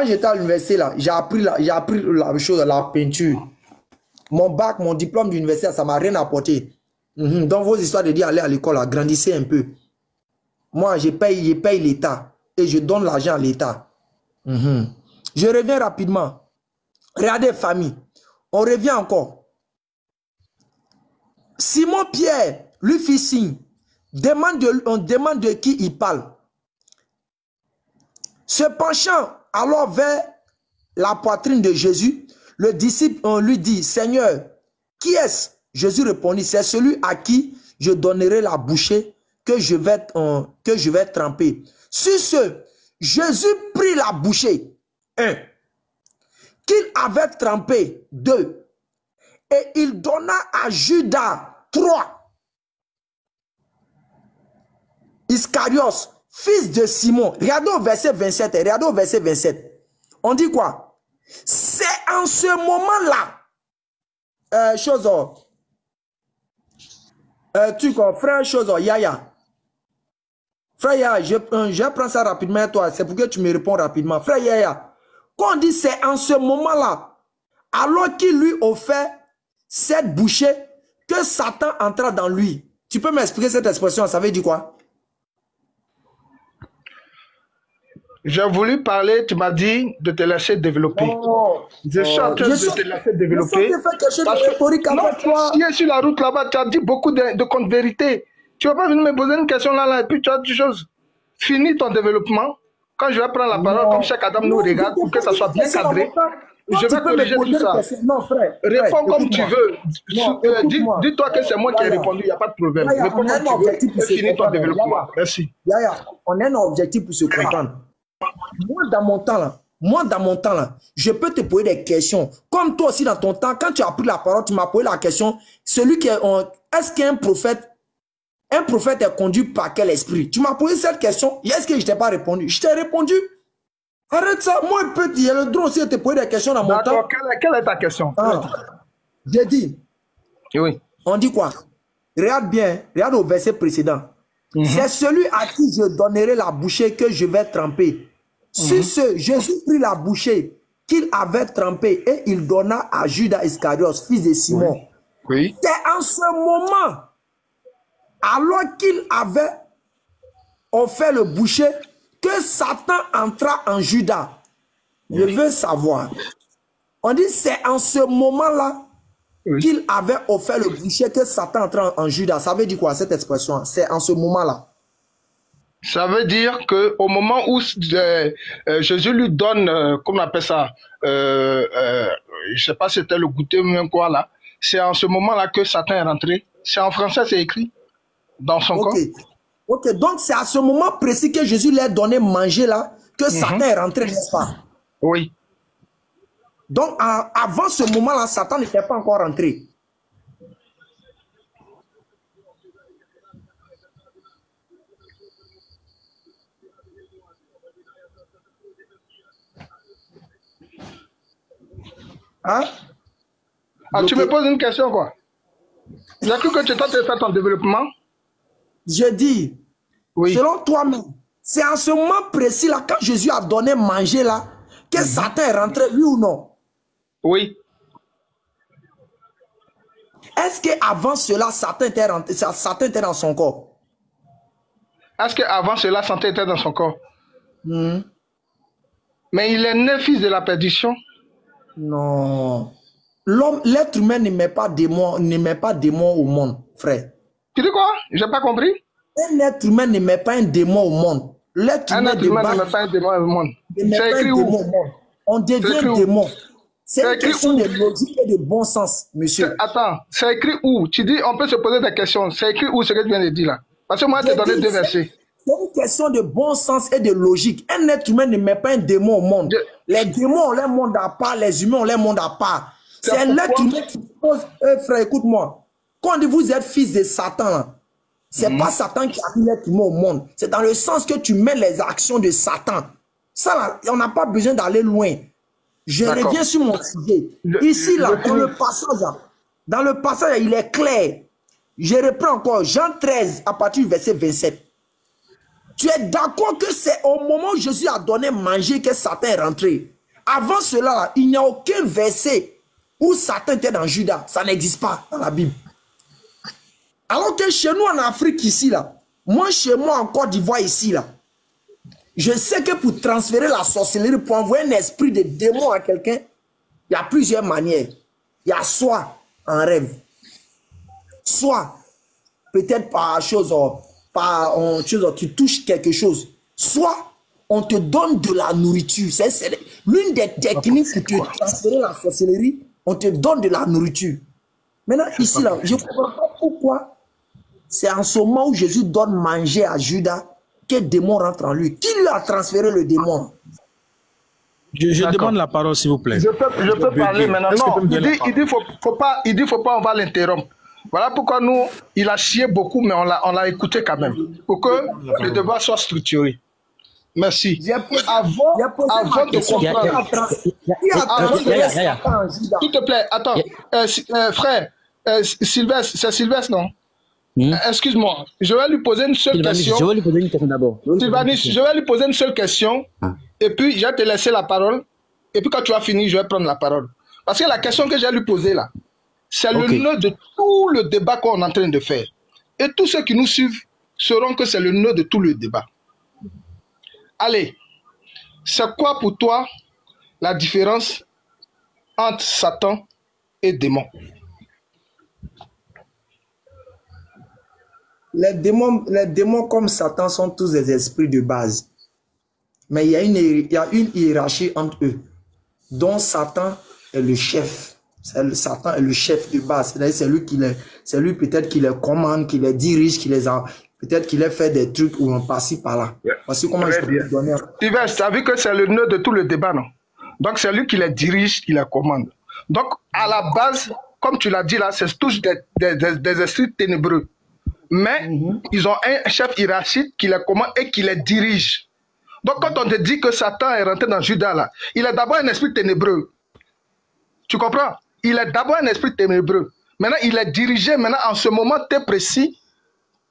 j'étais à l'université là, j'ai appris la chose, la peinture. Mon bac, mon diplôme d'université, ça m'a rien apporté. Donc vos histoires de dire aller à l'école, grandissez un peu. Moi, je paye l'État et je donne l'argent à l'État. Je reviens rapidement. Regardez, famille. On revient encore. Simon Pierre lui fit signe. On demande de qui il parle. Se penchant alors vers la poitrine de Jésus, le disciple lui dit, Seigneur, qui est-ce? Jésus répondit, c'est celui à qui je donnerai la bouchée que je vais tremper. Sur ce, Jésus prit la bouchée, 1, qu'il avait trempé, 2, et il donna à Judas, 3, Iscarios, fils de Simon. Regardez au verset 27, regardez au verset 27. On dit quoi? C'est en ce moment-là, frère Yaya. Frère Yaya, je prends ça rapidement à toi, c'est pour que tu me réponds rapidement. Frère Yaya, quand on dit c'est en ce moment-là, alors qu'il lui offert cette bouchée, que Satan entra dans lui. Tu peux m'expliquer cette expression, ça veut dire quoi? J'ai voulu parler, tu m'as dit de te laisser développer. Je suis en train de te laisser développer. Si es sur la route là-bas, tu as dit beaucoup de contre-vérités. Tu ne vas pas venir me poser une question là, et puis tu as dit chose. Finis ton développement. quand je vais prendre la parole, comme chaque Adam nous regarde, pour que ça soit bien cadré, je vais corriger tout ça. Non, frère. Réponds comme tu veux. Dis-toi que c'est moi qui ai répondu, il n'y a pas de problème. Réponds comme tu veux et finis ton développement. Merci. On a un objectif pour se comprendre. Moi, dans mon temps, là, je peux te poser des questions. Comme toi aussi, dans ton temps, quand tu as pris la parole, tu m'as posé la question, est-ce qu'un prophète est conduit par quel esprit? Tu m'as posé cette question. Est-ce que je t'ai pas répondu? Je t'ai répondu. Arrête ça. Moi, il y a le droit aussi de te poser des questions dans mon temps. D'accord. Quelle est ta question? J'ai dit. Oui. On dit quoi? Regarde bien. Regarde au verset précédent. C'est celui à qui je donnerai la bouchée que je vais tremper. Sur ce, Jésus prit la bouchée qu'il avait trempée et il donna à Judas Iscariot, fils de Simon. Oui. C'est en ce moment, alors qu'il avait offert le boucher, que Satan entra en Judas. Je veux savoir. On dit c'est en ce moment-là qu'il avait offert le boucher que Satan entra en Judas. Ça veut dire quoi cette expression? C'est en ce moment-là. Ça veut dire qu'au moment où Jésus lui donne, comment on appelle ça, je ne sais pas si c'était le goûter ou même quoi là, c'est en ce moment-là que Satan est rentré. C'est en français, c'est écrit dans son corps. Ok, donc c'est à ce moment précis que Jésus lui a donné manger là, que Satan est rentré, n'est-ce pas? Oui. Donc avant ce moment-là, Satan n'était pas encore rentré. Hein? Ah, tu me poses une question quoi? J'ai cru que tu étais en train de faire ton développement. Je dis, selon toi-même, c'est en ce moment précis là, quand Jésus a donné manger là, que Satan est rentré, oui ou non? Oui. Est-ce qu'avant cela, Satan était dans son corps? Est-ce qu'avant cela, Satan était dans son corps? Mais il est né fils de la perdition. Non. L'être humain ne met pas démon au monde, frère. Tu dis quoi? J'ai pas compris. Un être humain ne met pas un démon au monde. L'être humain ne met pas un démon au monde. C'est écrit où? On devient démon. C'est une question de logique et de bon sens, monsieur. Attends, c'est écrit où? Tu dis, on peut se poser des questions. C'est écrit où ce que tu viens de dire là? Parce que moi, je t'ai donné 2 versets. C'est une question de bon sens et de logique. Un être humain ne met pas un démon au monde. Les démons ont leur monde à part, les humains ont leur monde à part. C'est l'être humain qui pose. Frère, écoute-moi. Quand vous êtes fils de Satan, c'est pas Satan qui a mis l'être humain au monde. C'est dans le sens que tu mets les actions de Satan. Ça, là, on n'a pas besoin d'aller loin. Je reviens sur mon sujet. Ici, là, dans le passage, il est clair. Je reprends encore Jean 13 à partir du verset 27. Tu es d'accord que c'est au moment où Jésus a donné manger que Satan est rentré. Avant cela, il n'y a aucun verset où Satan était dans Judas. Ça n'existe pas dans la Bible. Alors que chez nous en Afrique ici, là, moi chez moi en Côte d'Ivoire ici, là, je sais que pour transférer la sorcellerie, pour envoyer un esprit de démon à quelqu'un, il y a plusieurs manières. Il y a soit en rêve, soit peut-être par chose, tu touches quelque chose, soit on te donne de la nourriture. C'est l'une des techniques pour te transférer la sorcellerie, on te donne de la nourriture. Maintenant, ici, là, je ne comprends pas pourquoi c'est en ce moment où Jésus donne manger à Judas que le démon rentre en lui. Qui lui a transféré le démon? Je demande la parole, s'il vous plaît. Je peux parler maintenant. Non, il dit faut pas, on va l'interrompre. Voilà pourquoi nous, il a chié beaucoup, mais on l'a écouté quand même. Pour que le débat soit structuré. Merci. Avant de comprendre. S'il te plaît, attends. Frère, Sylvestre, c'est Sylvestre, non? Excuse-moi, je vais lui poser une seule question. Je vais lui poser une question d'abord. Sylvanus, je vais lui poser une seule question. Et puis, je vais te laisser la parole. Et puis, quand tu as fini, je vais prendre la parole. Parce que la question que j'ai lui poser là, c'est le nœud de tout le débat qu'on est en train de faire. Et tous ceux qui nous suivent sauront que c'est le nœud de tout le débat. Allez, c'est quoi pour toi la différence entre Satan et démon? Les démons comme Satan sont tous des esprits de base. Mais il y a une hiérarchie entre eux, dont Satan est le chef. Satan est le chef de base. C'est lui peut-être qui les commande, qui les dirige, peut-être qu'il a fait des trucs où on passe par là. Voici comment je peux donner. Tivers, tu as vu que c'est le nœud de tout le débat, non? Donc c'est lui qui les dirige, qui les commande. Donc à la base, comme tu l'as dit là, c'est tous des esprits ténébreux. Mais ils ont un chef hiérarchique qui les commande et qui les dirige. Donc quand on te dit que Satan est rentré dans Judas là, il est d'abord un esprit ténébreux. Tu comprends? Il est d'abord un esprit ténébreux. Maintenant, il est dirigé maintenant en ce moment très précis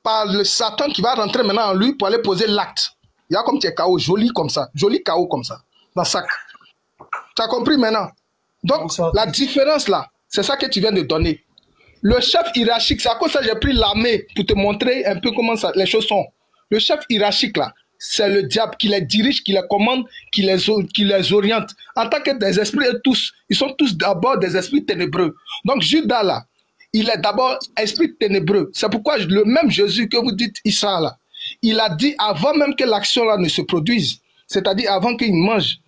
par le Satan qui va rentrer maintenant en lui pour aller poser l'acte. Il y a comme tu es KO, joli comme ça, joli KO comme ça, dans le sac. Tu as compris maintenant? Donc, la différence là, c'est ça que tu viens de donner. Le chef hiérarchique, c'est à cause de ça que j'ai pris l'armée pour te montrer un peu comment les choses sont. Le chef hiérarchique là, c'est le diable qui les dirige, qui les commande, qui les oriente. En tant que des esprits, ils sont tous d'abord des esprits ténébreux. Donc Judas là, il est d'abord esprit ténébreux. C'est pourquoi le même Jésus que vous dites Issa là, il a dit avant même que l'action là ne se produise, c'est-à-dire avant qu'il mange,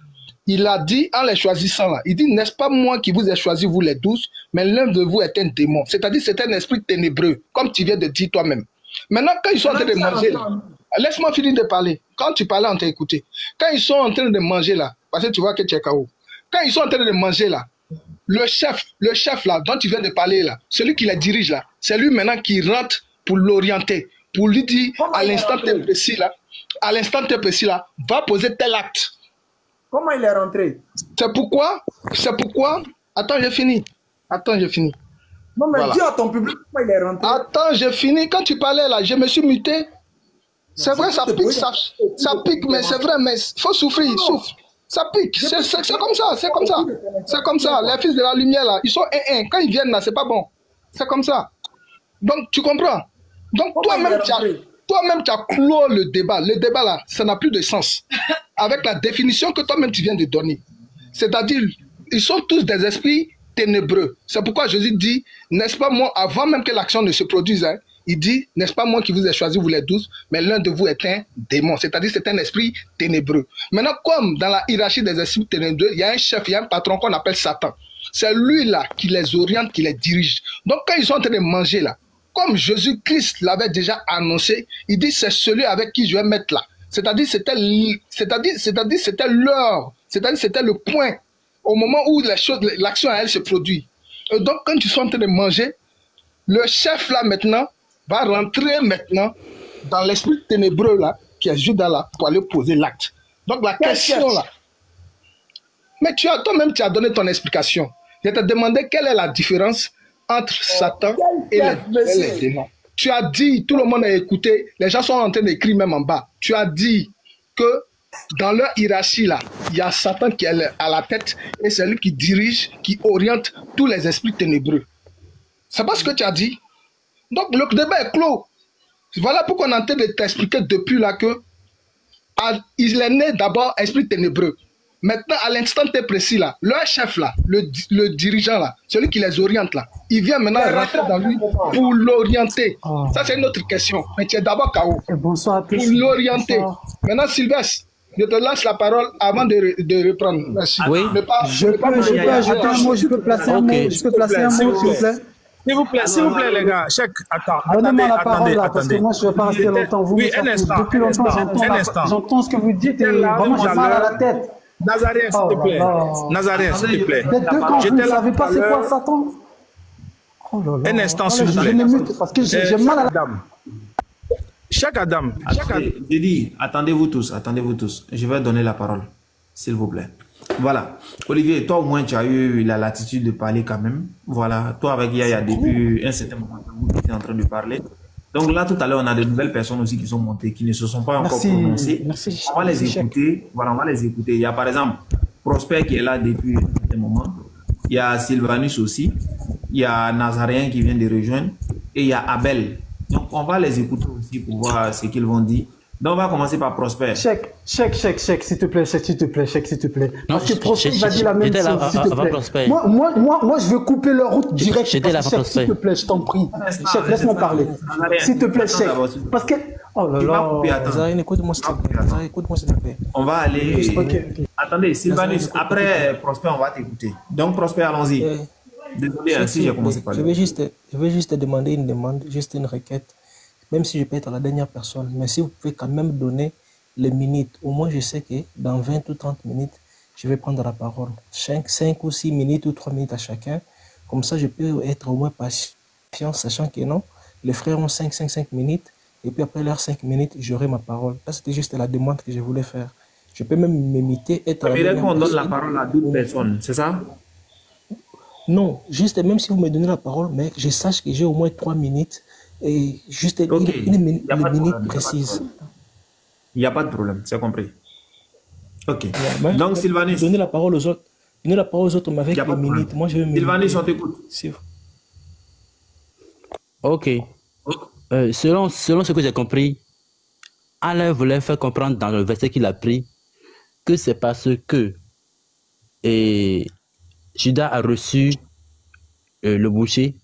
il a dit en les choisissant là, il dit n'est-ce pas moi qui vous ai choisi vous les 12, mais l'un de vous est un démon. C'est-à-dire c'est un esprit ténébreux, comme tu viens de dire toi-même. Maintenant quand ils sont en train de manger là, laisse-moi finir de parler. Quand tu parlais, on t'a écouté. Quand ils sont en train de manger là, parce que tu vois que tu es KO. Quand ils sont en train de manger là, le chef là, dont tu viens de parler là, celui qui la dirige là, c'est lui maintenant qui rentre pour l'orienter, pour lui dire à l'instant précis là, va poser tel acte. Comment il est rentré? C'est pourquoi, attends, j'ai fini. Non, mais voilà. Dis à ton public comment il est rentré. Attends, j'ai fini. Quand tu parlais là, je me suis muté. C'est vrai, ça pique, ça pique, mais c'est vrai, mais il faut souffrir, il souffre. Ça pique, c'est comme ça, c'est comme ça. C'est comme ça. Les fils de la lumière, là, ils sont quand ils viennent là, c'est pas bon. C'est comme ça. Donc, tu comprends? Donc, toi-même, tu as clos le débat. Le débat, là, ça n'a plus de sens. Avec la définition que toi-même, tu viens de donner. C'est-à-dire, ils sont tous des esprits ténébreux. C'est pourquoi Jésus dit, n'est-ce pas moi, avant même que l'action ne se produise, hein, il dit, n'est-ce pas moi qui vous ai choisi, vous les 12, mais l'un de vous est un démon, c'est-à-dire c'est un esprit ténébreux. Maintenant, comme dans la hiérarchie des esprits ténébreux, il y a un chef, il y a un patron qu'on appelle Satan. C'est lui-là qui les oriente, qui les dirige. Donc quand ils sont en train de manger là, comme Jésus-Christ l'avait déjà annoncé, il dit, c'est celui avec qui je vais mettre là. C'est-à-dire c'était l'heure, c'est-à-dire c'était le point, au moment où l'action à elle se produit. Et donc quand ils sont en train de manger, le chef là maintenant, va rentrer maintenant dans l'esprit ténébreux là, qui est Judas là, pour aller poser l'acte. Donc la question là, mais toi-même tu as donné ton explication. Je t'ai demandé quelle est la différence entre Satan et les démons. Tu as dit, tout le monde a écouté, les gens sont en train d'écrire même en bas. Tu as dit que dans leur hiérarchie là, il y a Satan qui est à la tête et c'est lui qui dirige, qui oriente tous les esprits ténébreux. C'est pas ce que tu as dit. Donc le débat est clos. Voilà pourquoi on est en train de t'expliquer depuis là que il est né d'abord esprit ténébreux. Maintenant, à l'instant précis là, leur chef là, le dirigeant là, celui qui les oriente là, il vient maintenant rentrer dans lui pour l'orienter. Ça c'est une autre question. Mais tu es d'abord KO. Bonsoir à tous. Pour l'orienter. Maintenant, Sylvestre, je te lance la parole avant de reprendre. Merci. Oui. Je peux placer un mot, s'il vous plaît. S'il vous plaît, les gars, donnez-moi la parole là, parce que moi je ne vais pas rester longtemps. Vous, oui, un instant. Depuis longtemps, j'entends ce que vous dites et vraiment j'ai mal à la tête. Nazareth, s'il te plaît. Nazareth, s'il te plaît. Quand vous ne savez pas c'est quoi Satan. Un instant, s'il vous plaît. Je m'émute parce que j'ai mal à la tête. Chaque Adam. J'ai dit, attendez-vous tous. Je vais donner la parole, s'il vous plaît. Voilà. Olivier, toi au moins tu as eu la latitude de parler quand même. Voilà. Toi avec Yaya depuis un certain moment, vous étiez en train de parler. Donc là tout à l'heure on a de nouvelles personnes aussi qui sont montées, qui ne se sont pas encore prononcées. Merci. On va les écouter. Voilà, on va les écouter. Il y a par exemple Prosper qui est là depuis un certain moment. Il y a Sylvanus aussi. Il y a Nazaréen qui vient de rejoindre. Et il y a Abel. Donc on va les écouter aussi pour voir ce qu'ils vont dire. Donc, on va commencer par Prosper. Chèque, s'il te plaît, s'il te plaît. Non, Parce que Prosper va dire la même chose, s'il te plaît. Moi, je veux couper leur route direct. J'étais là, Chèque, s'il te plaît, je t'en prie. Chèque, laisse-moi parler. S'il te plaît, Chèque. Parce que... Oh là là. Zayn, écoute-moi s'il te plaît. Écoute-moi s'il te plaît. On va aller... Ok. Attendez, Sylvanus, après Prosper, on va t'écouter. Donc, Prosper, allons-y. Désolé, si j'ai commencé par je veux juste te demander juste une requête. Même si je peux être la dernière personne, mais si vous pouvez quand même donner les minutes, au moins je sais que dans 20 ou 30 minutes, je vais prendre la parole. 5 ou 6 minutes ou 3 minutes à chacun. Comme ça, je peux être au moins patient, sachant que non, les frères ont 5 minutes, et puis après leurs 5 minutes, j'aurai ma parole. Ça, c'était juste la demande que je voulais faire. Je peux même m'imiter, être la dernière qu'on donne personne. la parole à d'autres personnes, c'est ça? Non, juste même si vous me donnez la parole, mais je sache que j'ai au moins 3 minutes. Et juste une minute précise. Il n'y a pas de problème, c'est compris. Ok. Donc, Sylvanus. Donnez la parole aux autres. Donnez la parole aux autres, mais avec les minutes. Moi, je vais Sylvanus, on t'écoute. Ok. Selon ce que j'ai compris, Alain voulait faire comprendre dans le verset qu'il a pris que c'est parce que Judas a reçu le boucher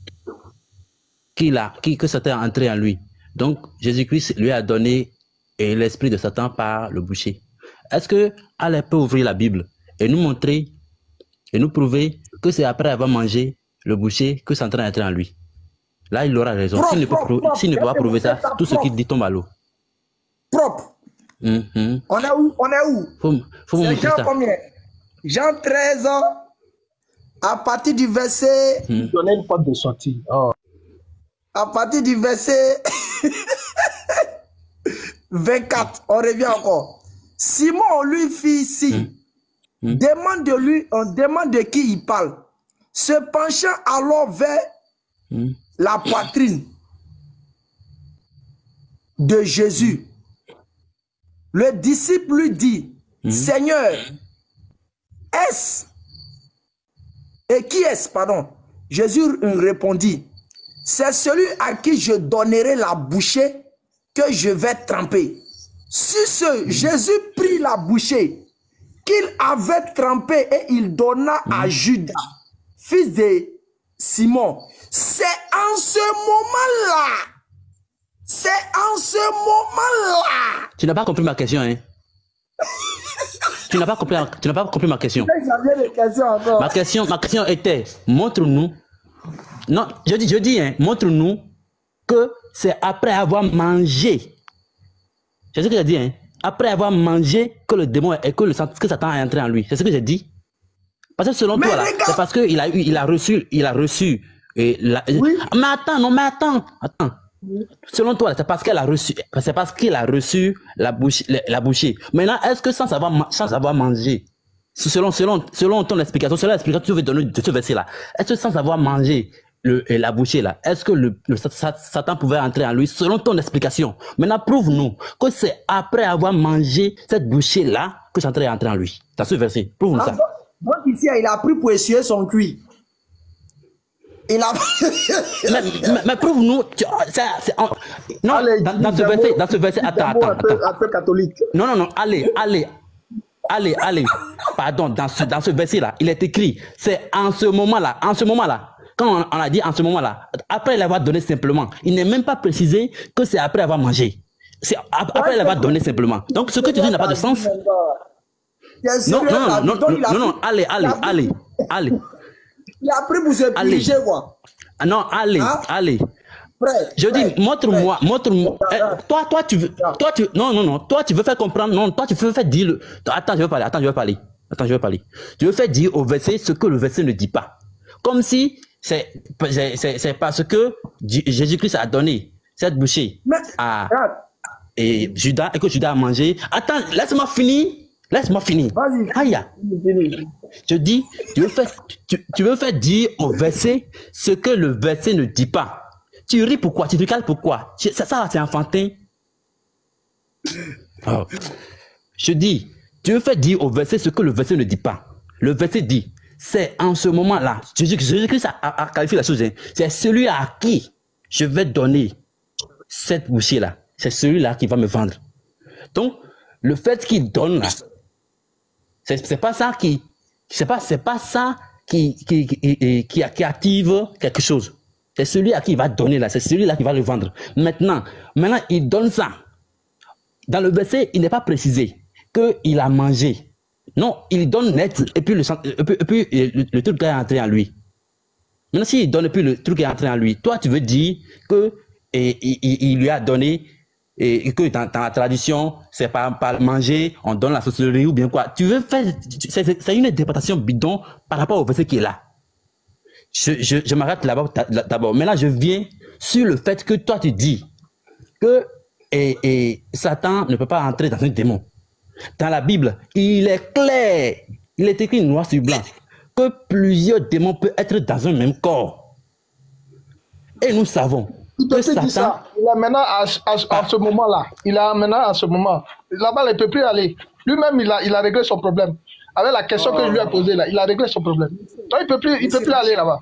que Satan est entré en lui. Donc, Jésus-Christ lui a donné l'esprit de Satan par le boucher. Est-ce que Alain peut ouvrir la Bible et nous montrer et nous prouver que c'est après avoir mangé le boucher que Satan est entré en lui? Là, il aura raison. S'il ne peut pas prouver ça, tout ce qu'il dit tombe à l'eau. Propre. On est où? Faut me montrer ça. Combien? Jean 13 ans, à partir du verset... Donner une porte de sortie. Oh. À partir du verset 24, on revient encore. Simon, on lui fit signe. Demande de lui, on demande de qui il parle. Se penchant alors vers la poitrine de Jésus. Le disciple lui dit, Seigneur, est-ce? Et qui est-ce, pardon? Jésus répondit, c'est celui à qui je donnerai la bouchée que je vais tremper. Sur ce, Jésus prit la bouchée qu'il avait trempée et il donna à Judas, fils de Simon. C'est en ce moment-là. Tu n'as pas compris ma question, hein? Tu n'as pas compris ma question. Ma question était, montre-nous. Non, je dis, hein, montre-nous que c'est après avoir mangé. C'est ce que j'ai dit, hein. Après avoir mangé que le démon et que Satan est entré en lui. C'est ce que j'ai dit. Parce que selon toi, là, c'est parce qu'il a reçu. Oui. Mais attends. Selon toi, c'est parce qu'il a reçu la bouchée. Maintenant, est-ce que sans avoir mangé, selon ton explication, selon l'explication que tu veux donner de ce verset-là, est-ce que sans avoir mangé la bouchée là, est-ce que Satan pouvait entrer en lui selon ton explication? Maintenant, prouve-nous que c'est après avoir mangé cette bouchée là que Satan est entré en lui. Dans ce verset, prouve-nous ça. Donc ici, il a pris pour essuyer son cuir. Il a... mais prouve-nous. Non, allez, dans ce verset, attends. Un peu catholique. Non, allez. Pardon, dans ce verset-là, il est écrit, c'est en ce moment-là. Quand on a dit en ce moment-là, après l'avoir donné simplement, il n'est même pas précisé que c'est après avoir mangé. C'est après l'avoir donné simplement. Donc ce que tu dis n'a pas de sens. Non, allez. Il a pris pour se piéger, quoi. Non, allez. Je dis, montre-moi. Toi, tu veux faire comprendre. Non, toi, tu veux faire dire. Attends, je veux parler. Je veux faire dire au verset ce que le verset ne dit pas. Comme si c'est parce que Jésus-Christ a donné cette bouchée à Judas et que Judas a mangé. Attends, laisse-moi finir. Vas-y. Aïe. Je dis, tu veux faire dire au verset ce que le verset ne dit pas. Tu ris pourquoi? Tu te cales pourquoi? Ça c'est enfantin. Oh. Je dis, tu veux faire dire au verset ce que le verset ne dit pas. Le verset dit, c'est en ce moment-là, Jésus-Christ a qualifié la chose, hein. C'est celui à qui je vais donner cette bouchée-là. C'est celui-là qui va me vendre. Donc, le fait qu'il donne là, c'est pas ça qui active quelque chose. C'est celui à qui il va donner là, c'est celui-là qui va le vendre. Maintenant, il donne ça. Dans le verset, il n'est pas précisé qu'il a mangé. Non, il donne net et puis le truc est entré en lui. Maintenant, s'il donne et puis le truc est entré en lui, toi, tu veux dire que il lui a donné et que dans la tradition, c'est pas manger, on donne la sorcellerie ou bien quoi. Tu veux faire, c'est une interprétation bidon par rapport au verset qui est là. Je m'arrête là-bas d'abord. Maintenant, je viens sur le fait que toi, tu dis que Satan ne peut pas entrer dans un démon. Dans la Bible, il est clair, il est écrit noir sur blanc, que plusieurs démons peuvent être dans un même corps. Et nous savons que Satan... Ça. Il a maintenant à ce moment-là, là-bas, il ne peut plus aller. Lui-même, il a réglé son problème. Avec la question que je lui ai posée là, il a réglé son problème. Donc, il ne peut plus aller là-bas.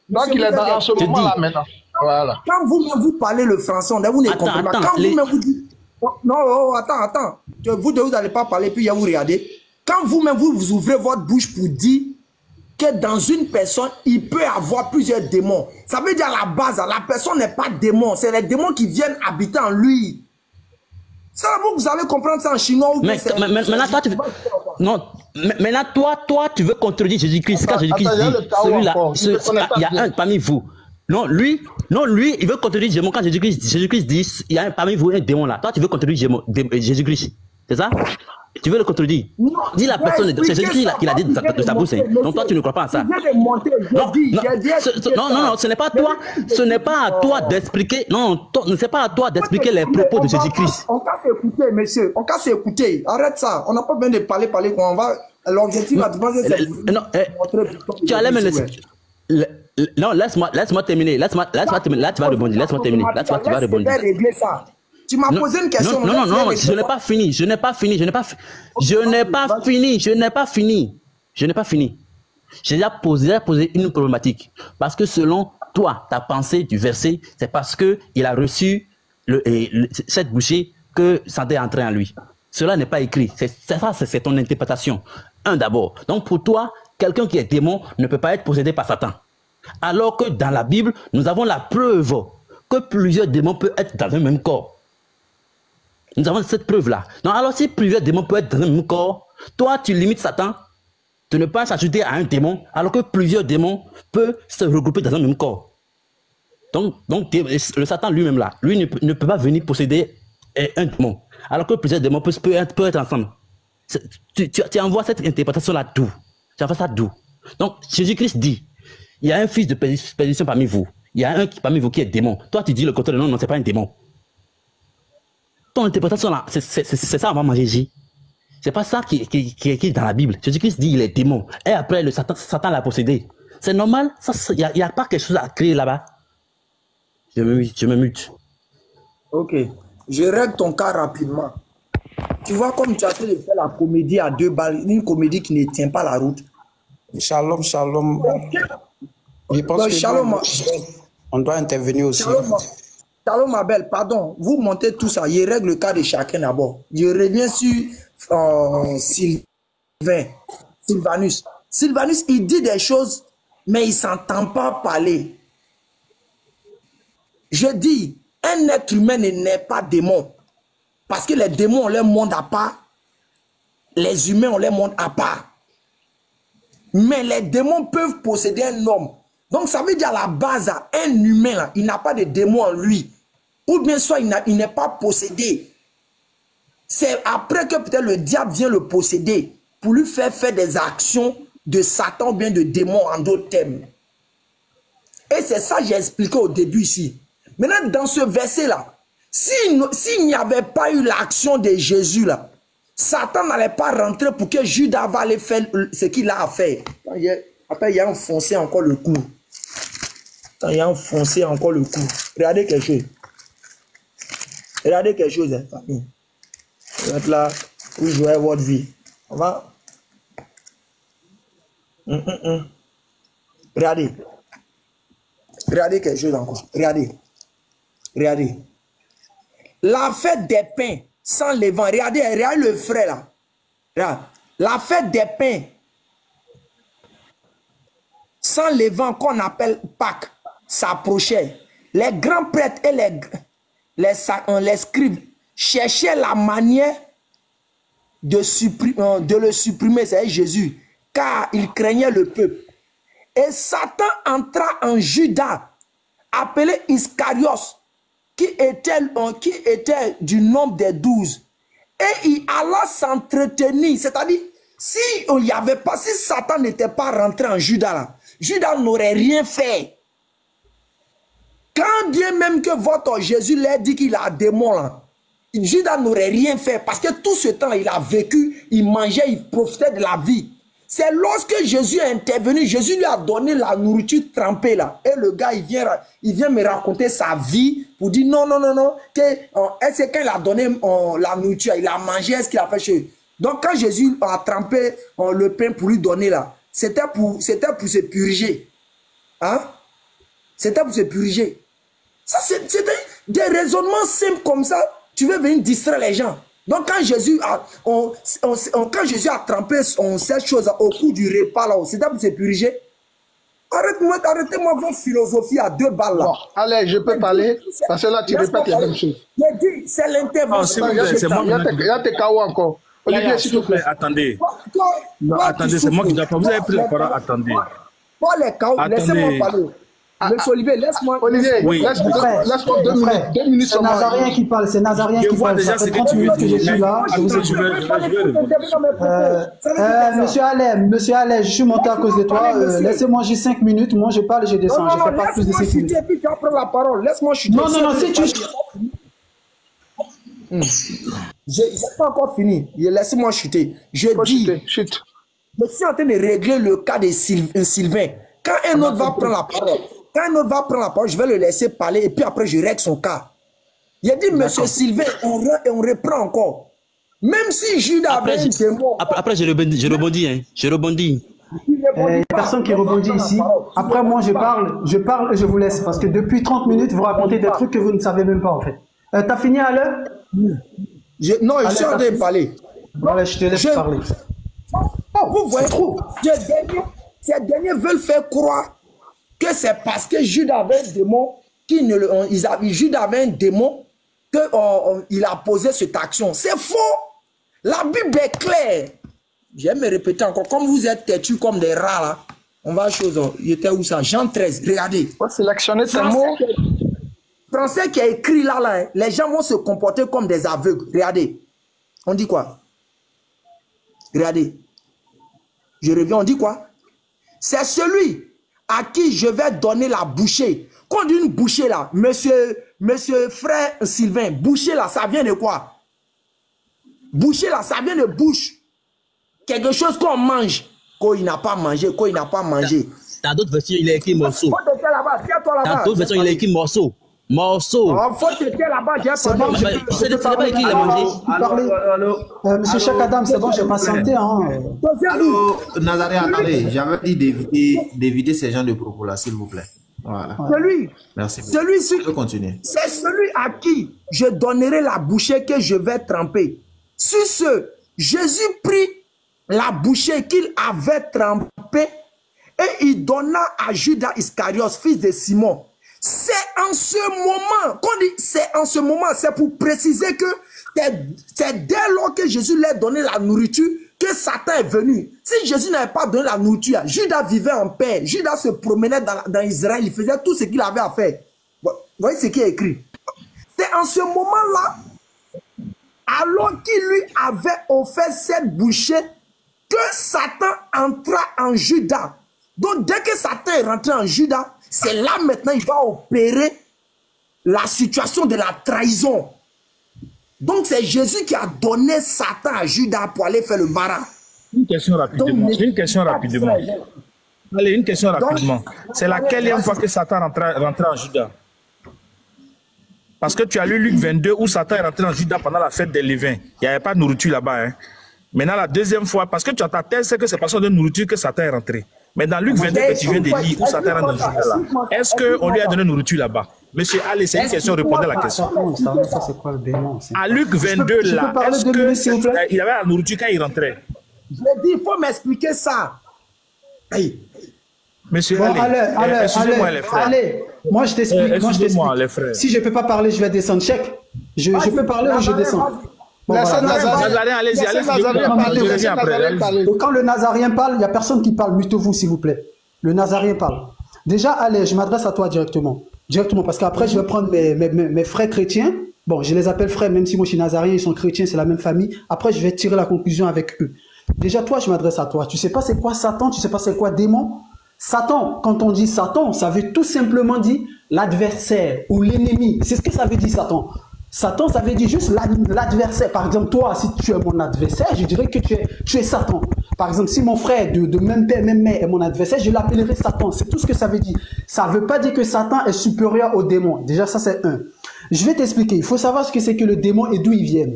Donc, il est dans ce moment-là maintenant. Voilà. Quand vous parlez le français, vous ne comprenez pas. Quand vous-même vous dites... Non, attends. Vous n'allez pas parler, puis vous regardez. Quand vous-même vous ouvrez votre bouche pour dire que dans une personne, il peut y avoir plusieurs démons. Ça veut dire à la base, la personne n'est pas démon. C'est les démons qui viennent habiter en lui. Ça, vous allez comprendre ça en chinois. Mais maintenant, toi, tu veux... Non, maintenant, toi, tu veux contredire Jésus-Christ. Quand Jésus-Christ dit, celui-là, il y a un parmi vous. Non, lui, il veut contredire Jésus. Quand Jésus-Christ dit, il y a parmi vous un démon là. Toi, tu veux contredire Jésus-Christ. C'est ça? Tu veux le contredire? Dis la personne, c'est Jésus-Christ qui l'a dit de sa bouche. Donc toi, tu ne crois pas à ça. Non, ce n'est pas toi. Ce n'est pas à toi d'expliquer. Non, ce n'est pas à toi d'expliquer les propos de Jésus-Christ. On va s'écouter, monsieur. On va s'écouter. Arrête ça. On n'a pas besoin de parler. On va. L'objectif à demander, c'est non, tu allais me laisser. Non, laisse-moi terminer. Laisse-moi terminer. Là, tu vas rebondir. Laisse-moi terminer. Là, tu vas rebondir. Tu m'as posé une question. Non, je n'ai pas fini. Je n'ai pas fini. J'ai déjà posé une problématique. Parce que selon toi, ta pensée du verset, c'est parce qu'il a reçu cette bouchée que Satan est entré en lui. Cela n'est pas écrit. C'est ton interprétation. D'abord. Donc pour toi, quelqu'un qui est démon ne peut pas être possédé par Satan. Alors que dans la Bible, nous avons la preuve que plusieurs démons peuvent être dans un même corps. Nous avons cette preuve-là. Donc, alors, si plusieurs démons peuvent être dans un même corps, toi, tu limites Satan de ne pas s'ajouter à un démon, alors que plusieurs démons peuvent se regrouper dans un même corps. Donc le Satan lui-même là, lui ne peut pas venir posséder un démon, alors que plusieurs démons peuvent être ensemble. Tu envoies cette interprétation-là d'où? Tu envoies ça d'où? Donc, Jésus-Christ dit, il y a un fils de perdition parmi vous. Il y a un parmi vous qui est démon. Toi, tu dis le contraire. Non, c'est pas un démon. Ton interprétation là, c'est ça, on va manger Jésus. C'est pas ça qui est écrit dans la Bible. Jésus-Christ dit il est démon. Et après, le Satan l'a possédé. C'est normal. Il n'y a pas quelque chose à créer là-bas. Je me mute. Ok. Je règle ton cas rapidement. Tu vois comme tu as fait de faire la comédie à 2 balles, une comédie qui ne tient pas la route. Shalom. Je pense qu'on doit intervenir aussi. Shalom, ma belle, pardon. Vous montez tout ça. Je règle le cas de chacun d'abord. Je reviens sur Sylvanus. Sylvanus, il dit des choses, mais il ne s'entend pas parler. Je dis, un être humain n'est pas démon. Parce que les démons ont leur monde à part. Les humains ont leur monde à part. Mais les démons peuvent posséder un homme. Donc ça veut dire à la base, un humain, là, il n'a pas de démon en lui. Ou bien soit il n'est pas possédé. C'est après que peut-être le diable vient le posséder pour lui faire des actions de Satan ou bien de démon en d'autres termes. Et c'est ça que j'ai expliqué au début ici. Maintenant, dans ce verset-là, s'il n'y avait pas eu l'action de Jésus, là, Satan n'allait pas rentrer pour que Judas va aller faire ce qu'il a à faire. Attends, il a enfoncé encore le coup. Regardez quelque chose. Hein, famille. Vous êtes là, vous jouez votre vie. On va. Regardez. Regardez quelque chose encore. Regardez. La fête des pains sans levain. Regardez, regardez le frère là. Regarde. La fête des pains sans levain qu'on appelle Pâques s'approchait. Les grands prêtres et les scribes cherchaient la manière de le supprimer, c'est Jésus, car il craignait le peuple. Et Satan entra en Judas, appelé Iscariot, qui était du nombre des 12. Et il alla s'entretenir, c'est-à-dire, si Satan n'était pas rentré en Judas, là, Judas n'aurait rien fait. Quand bien même que votre Jésus leur dit qu'il a un démon là, Judas n'aurait rien fait parce que tout ce temps il a vécu, il mangeait, il profitait de la vie. C'est lorsque Jésus est intervenu, Jésus lui a donné la nourriture trempée là. Et le gars, il vient me raconter sa vie pour dire non, est-ce que quand il a donné la nourriture, il a mangé, est-ce qu'il a fait chez. Donc quand Jésus a trempé le pain pour lui donner là, c'était pour se purger. Hein? C'était pour se purger. Ça, c'est des raisonnements simples comme ça. Tu veux venir distraire les gens. Donc, quand Jésus quand Jésus a trempé cette chose au cours du repas, là, c'était pour se purger. Arrêtez-moi vos philosophies à 2 balles là. Bon, allez, je peux parler, parce que là, tu répètes la même chose. J'ai dit, c'est l'intervention. Il y a tes KO encore. Olivier, s'il te plaît. Attendez. Non, attendez, c'est moi qui dois pas. Vous avez pris la parole, attendez. Pas les KO, laissez-moi parler. Monsieur Olivier, laisse-moi. Olivier, oui. laisse-moi 2 minutes. 2 minutes c'est Nazarien qui parle, c'est Nazarien qui parle. Déjà, Ça fait 30 minutes que je suis là. Monsieur Allais, je suis monté à cause de toi. Laissez-moi juste 5 minutes. Moi, je parle et je descends. Je ne fais pas plus de 5 minutes. Puis tu vas prendre la parole. Laisse-moi chuter. Non, si tu... Je n'ai pas encore fini. Laissez-moi chuter. Je dis, je suis en train de régler le cas de Sylvain. Quand un autre va prendre la parole, je vais le laisser parler et puis après je règle son cas. Il a dit, monsieur Sylvain, et on reprend encore. Même si Judas avait un démon. Après, je rebondis. Hein. Je rebondis. Il n'y a personne qui rebondit ici. Après, moi, je parle et je vous laisse. Parce que depuis 30 minutes, vous racontez des trucs que vous ne savez même pas, en fait. T'as fini à l'heure? Non, je suis en train de parler. Voilà, je te laisse parler. Oh, vous voyez trop. Ces derniers veulent faire croire que c'est parce que Judas avait un démon Judas avait un démon qu'il a posé cette action. C'est faux. La Bible est claire. Je vais me répéter encore. Comme vous êtes têtus comme des rats là, on va à chose. Il était où ça? Jean 13. Regardez. On va sélectionner ces mots. Français qui a écrit là, hein, les gens vont se comporter comme des aveugles. Regardez. On dit quoi? Regardez. Je reviens, on dit quoi? C'est celui à qui je vais donner la bouchée. Quand on dit une bouchée là, monsieur frère Sylvain, bouchée là, ça vient de quoi? Bouchée là, ça vient de bouche. Quelque chose qu'on mange. Quand il n'a pas mangé, quand il n'a pas mangé. Dans d'autres versions, il est écrit morceau. Dans d'autres versions, il est écrit morceau. Morceau. Faut te taire là-bas, c'est bon, c'est pas écrit, il a mangé. Monsieur Chakadam, c'est bon, j'ai patienté. Allô, Nazaré, attendez, j'avais dit d'éviter ces gens de propos là, s'il vous plaît. Voilà. Merci. Je peux continuer. C'est celui à qui je donnerai la bouchée que je vais tremper. Sur ce, Jésus prit la bouchée qu'il avait trempée et il donna à Judas Iscariot, fils de Simon. C'est en ce moment, qu'on dit c'est en ce moment, c'est pour préciser que c'est dès lors que Jésus leur donnait la nourriture que Satan est venu. Si Jésus n'avait pas donné la nourriture, Judas vivait en paix. Judas se promenait dans Israël, il faisait tout ce qu'il avait à faire. Vous voyez ce qui est écrit. C'est en ce moment-là, alors qu'il lui avait offert cette bouchée, que Satan entra en Judas. Donc dès que Satan est rentré en Judas, c'est là maintenant il va opérer la situation de la trahison. Donc c'est Jésus qui a donné Satan à Judas pour aller faire le bara. Une question rapidement. Allez, une question rapidement. C'est la quatrième fois que Satan rentre en Judas? Parce que tu as lu Luc 22 où Satan est rentré en Judas pendant la fête des levains. Il n'y avait pas de nourriture là-bas. Hein. Maintenant la deuxième fois, parce que tu as ta thèse, c'est que c'est parce de nourriture que Satan est rentré. Mais dans Luc 22 que tu viens de lire où Satan est rentré en Judas là, est-ce qu'on lui a donné nourriture là-bas? Monsieur, allez, c'est une question, répondez à la question. Ça, c'est quoi le démon? À Luc 22, là, est-ce qu'il y avait la nourriture quand il rentrait? Je dis, il faut m'expliquer ça. Hey. Monsieur, bon, allez, excusez-moi les frères. Allez, moi je t'explique. Excusez-moi les frères. Si je ne peux pas parler, je vais descendre. Check. Je peux parler ou je descends? Bon, Nazarien, allez-y, allez-y. Quand le Nazarien parle, il n'y a personne qui parle. Mutez-vous, s'il vous plaît. Le Nazarien parle. Déjà, allez, je m'adresse à toi directement. Directement, parce qu'après, je vais prendre mes frères chrétiens. Bon, je les appelle frères, même si moi je suis Nazarien, ils sont chrétiens, c'est la même famille. Après, je vais tirer la conclusion avec eux. Déjà, toi, je m'adresse à toi. Tu sais pas c'est quoi Satan? Tu sais pas c'est quoi démon? Satan, quand on dit Satan, ça veut tout simplement dire l'adversaire ou l'ennemi. C'est ce que ça veut dire Satan. Satan, ça veut dire juste l'adversaire. Par exemple, toi, si tu es mon adversaire, je dirais que tu es Satan. Par exemple, si mon frère de même père, même mère est mon adversaire, je l'appellerai Satan. C'est tout ce que ça veut dire. Ça ne veut pas dire que Satan est supérieur au démon. Déjà, ça, c'est un. Je vais t'expliquer. Il faut savoir ce que c'est que le démon et d'où il vient.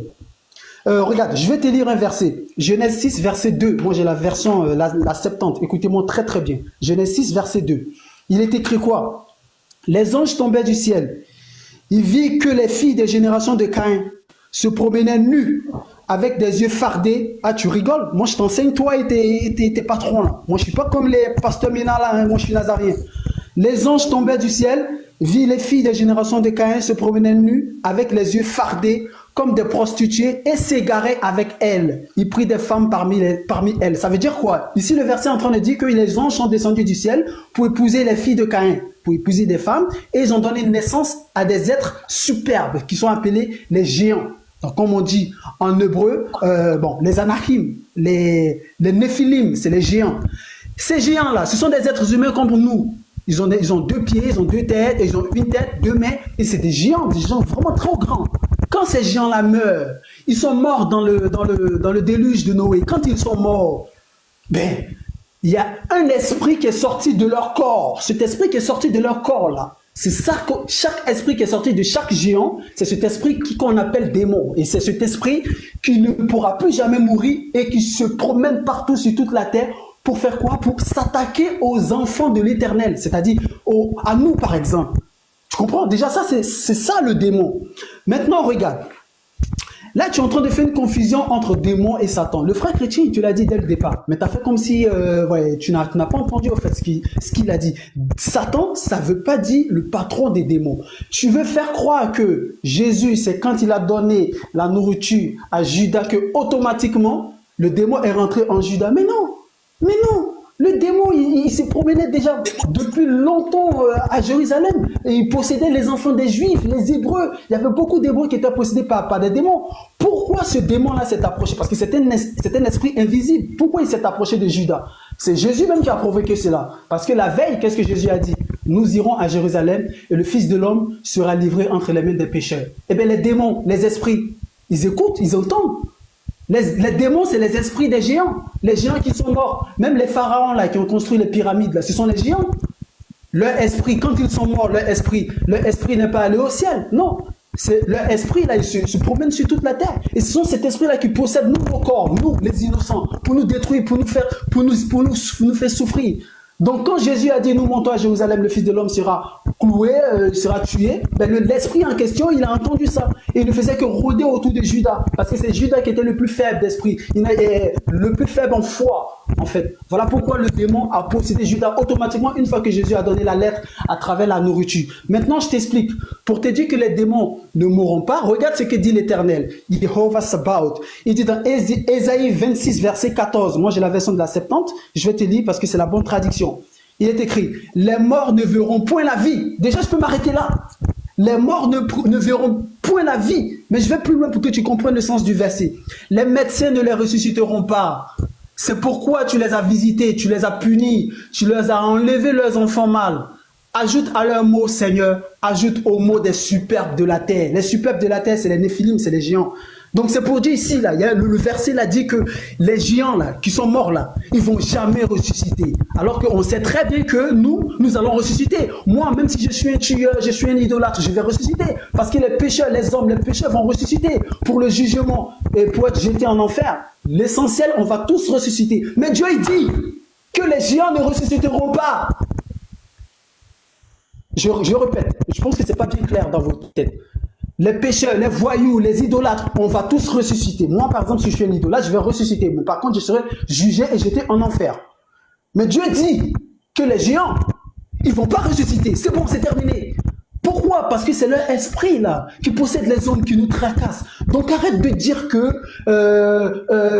Regarde, je vais te lire un verset. Genèse 6, verset 2. Moi, j'ai la version, la 70. Écoutez-moi très, très bien. Genèse 6, verset 2. Il est écrit quoi? Les anges tombaient du ciel. Il vit que les filles des générations de Caïn se promenaient nues avec des yeux fardés. Ah, tu rigoles? Moi, je t'enseigne, toi et tes patrons, là. Moi, je suis pas comme les pasteurs Ménard, là. Hein. Moi, je suis nazarien. Les anges tombaient du ciel. Vit les filles des générations de Caïn se promenaient nues avec les yeux fardés comme des prostituées et s'égaraient avec elles. Il prit des femmes parmi elles. Ça veut dire quoi? Ici, le verset est en train de dire que les anges sont descendus du ciel pour épouser les filles de Caïn, pour épouser des femmes, et ils ont donné naissance à des êtres superbes qui sont appelés les géants. Donc, comme on dit en hébreu, les anachim, les néphilim, c'est les géants. Ces géants-là, ce sont des êtres humains comme nous. Ils ont 2 pieds, ils ont 2 têtes, ils ont une tête, 2 mains, et c'est des géants vraiment trop grands. Quand ces géants-là meurent, ils sont morts dans le déluge de Noé. Quand ils sont morts, ben, il y a un esprit qui est sorti de leur corps. Cet esprit qui est sorti de leur corps, là, c'est ça, chaque esprit qui est sorti de chaque géant, c'est cet esprit qu'on appelle démon. Et c'est cet esprit qui ne pourra plus jamais mourir et qui se promène partout sur toute la terre. Pour faire quoi? Pour s'attaquer aux enfants de l'Éternel, c'est-à-dire à nous, par exemple. Tu comprends? Déjà, ça, c'est ça le démon. Maintenant, regarde. Là, tu es en train de faire une confusion entre démon et Satan. Le frère chrétien, il te l'a dit dès le départ. Mais tu as fait comme si tu n'as pas entendu, en fait, ce qu'il a dit. Satan, ça ne veut pas dire le patron des démons. Tu veux faire croire que Jésus, c'est quand il a donné la nourriture à Judas que automatiquement, le démon est rentré en Judas. Mais non! Mais non, le démon, il s'est promené déjà depuis longtemps à Jérusalem. Et il possédait les enfants des Juifs, les Hébreux. Il y avait beaucoup d'Hébreux qui étaient possédés par des démons. Pourquoi ce démon-là s'est approché? Parce que c'était un esprit invisible. Pourquoi il s'est approché de Judas? C'est Jésus même qui a provoqué cela. Parce que la veille, qu'est-ce que Jésus a dit? Nous irons à Jérusalem et le Fils de l'homme sera livré entre les mains des pécheurs. Eh bien, les démons, les esprits, ils écoutent, ils entendent. Les démons, c'est les esprits des géants. Les géants qui sont morts. Même les pharaons là, qui ont construit les pyramides, là, ce sont les géants. Leur esprit, quand ils sont morts, leur esprit n'est pas allé au ciel. Non. Leur esprit, là, il se promène sur toute la terre. Et ce sont cet esprit-là qui possède nos corps, nous, les innocents, pour nous détruire, pour nous faire souffrir. Donc, quand Jésus a dit, nous montons à Jérusalem, le Fils de l'homme sera cloué, sera tué, ben, l'esprit en question, il a entendu ça. Et il ne faisait que rôder autour de Judas. Parce que c'est Judas qui était le plus faible d'esprit. Le plus faible en foi, en fait. Voilà pourquoi le démon a possédé Judas automatiquement une fois que Jésus a donné la lettre à travers la nourriture. Maintenant, je t'explique. Pour te dire que les démons ne mourront pas, regarde ce que dit l'Éternel. Jehovah Sabaoth. Il dit dans Ésaïe 26, verset 14. Moi, j'ai la version de la 70. Je vais te lire parce que c'est la bonne traduction. Il est écrit, les morts ne verront point la vie. Déjà, je peux m'arrêter là. Les morts ne verront point la vie. Mais je vais plus loin pour que tu comprennes le sens du verset. Les médecins ne les ressusciteront pas. C'est pourquoi tu les as visités, tu les as punis, tu les as enlevé leurs enfants mâles. Ajoute à leurs mots, Seigneur, ajoute aux mots des superbes de la terre. Les superbes de la terre, c'est les néphilim, c'est les géants. Donc c'est pour dire ici, là, le verset là dit que les géants là, qui sont morts là, ils vont jamais ressusciter. Alors qu'on sait très bien que nous allons ressusciter. Moi, même si je suis un tueur, je suis un idolâtre, je vais ressusciter. Parce que les pécheurs, les hommes, les pécheurs vont ressusciter pour le jugement et pour être jetés en enfer. L'essentiel, on va tous ressusciter. Mais Dieu il dit que les géants ne ressusciteront pas. Je répète, je pense que c'est pas bien clair dans votre tête. Les pécheurs, les voyous, les idolâtres, on va tous ressusciter. Moi, par exemple, si je suis un idolâtre, je vais ressusciter. Mais par contre, je serai jugé et jeté en enfer. Mais Dieu dit que les géants, ils vont pas ressusciter. C'est bon, c'est terminé. Pourquoi? Parce que c'est leur esprit, là, qui possède les hommes, qui nous tracassent. Donc, arrête de dire que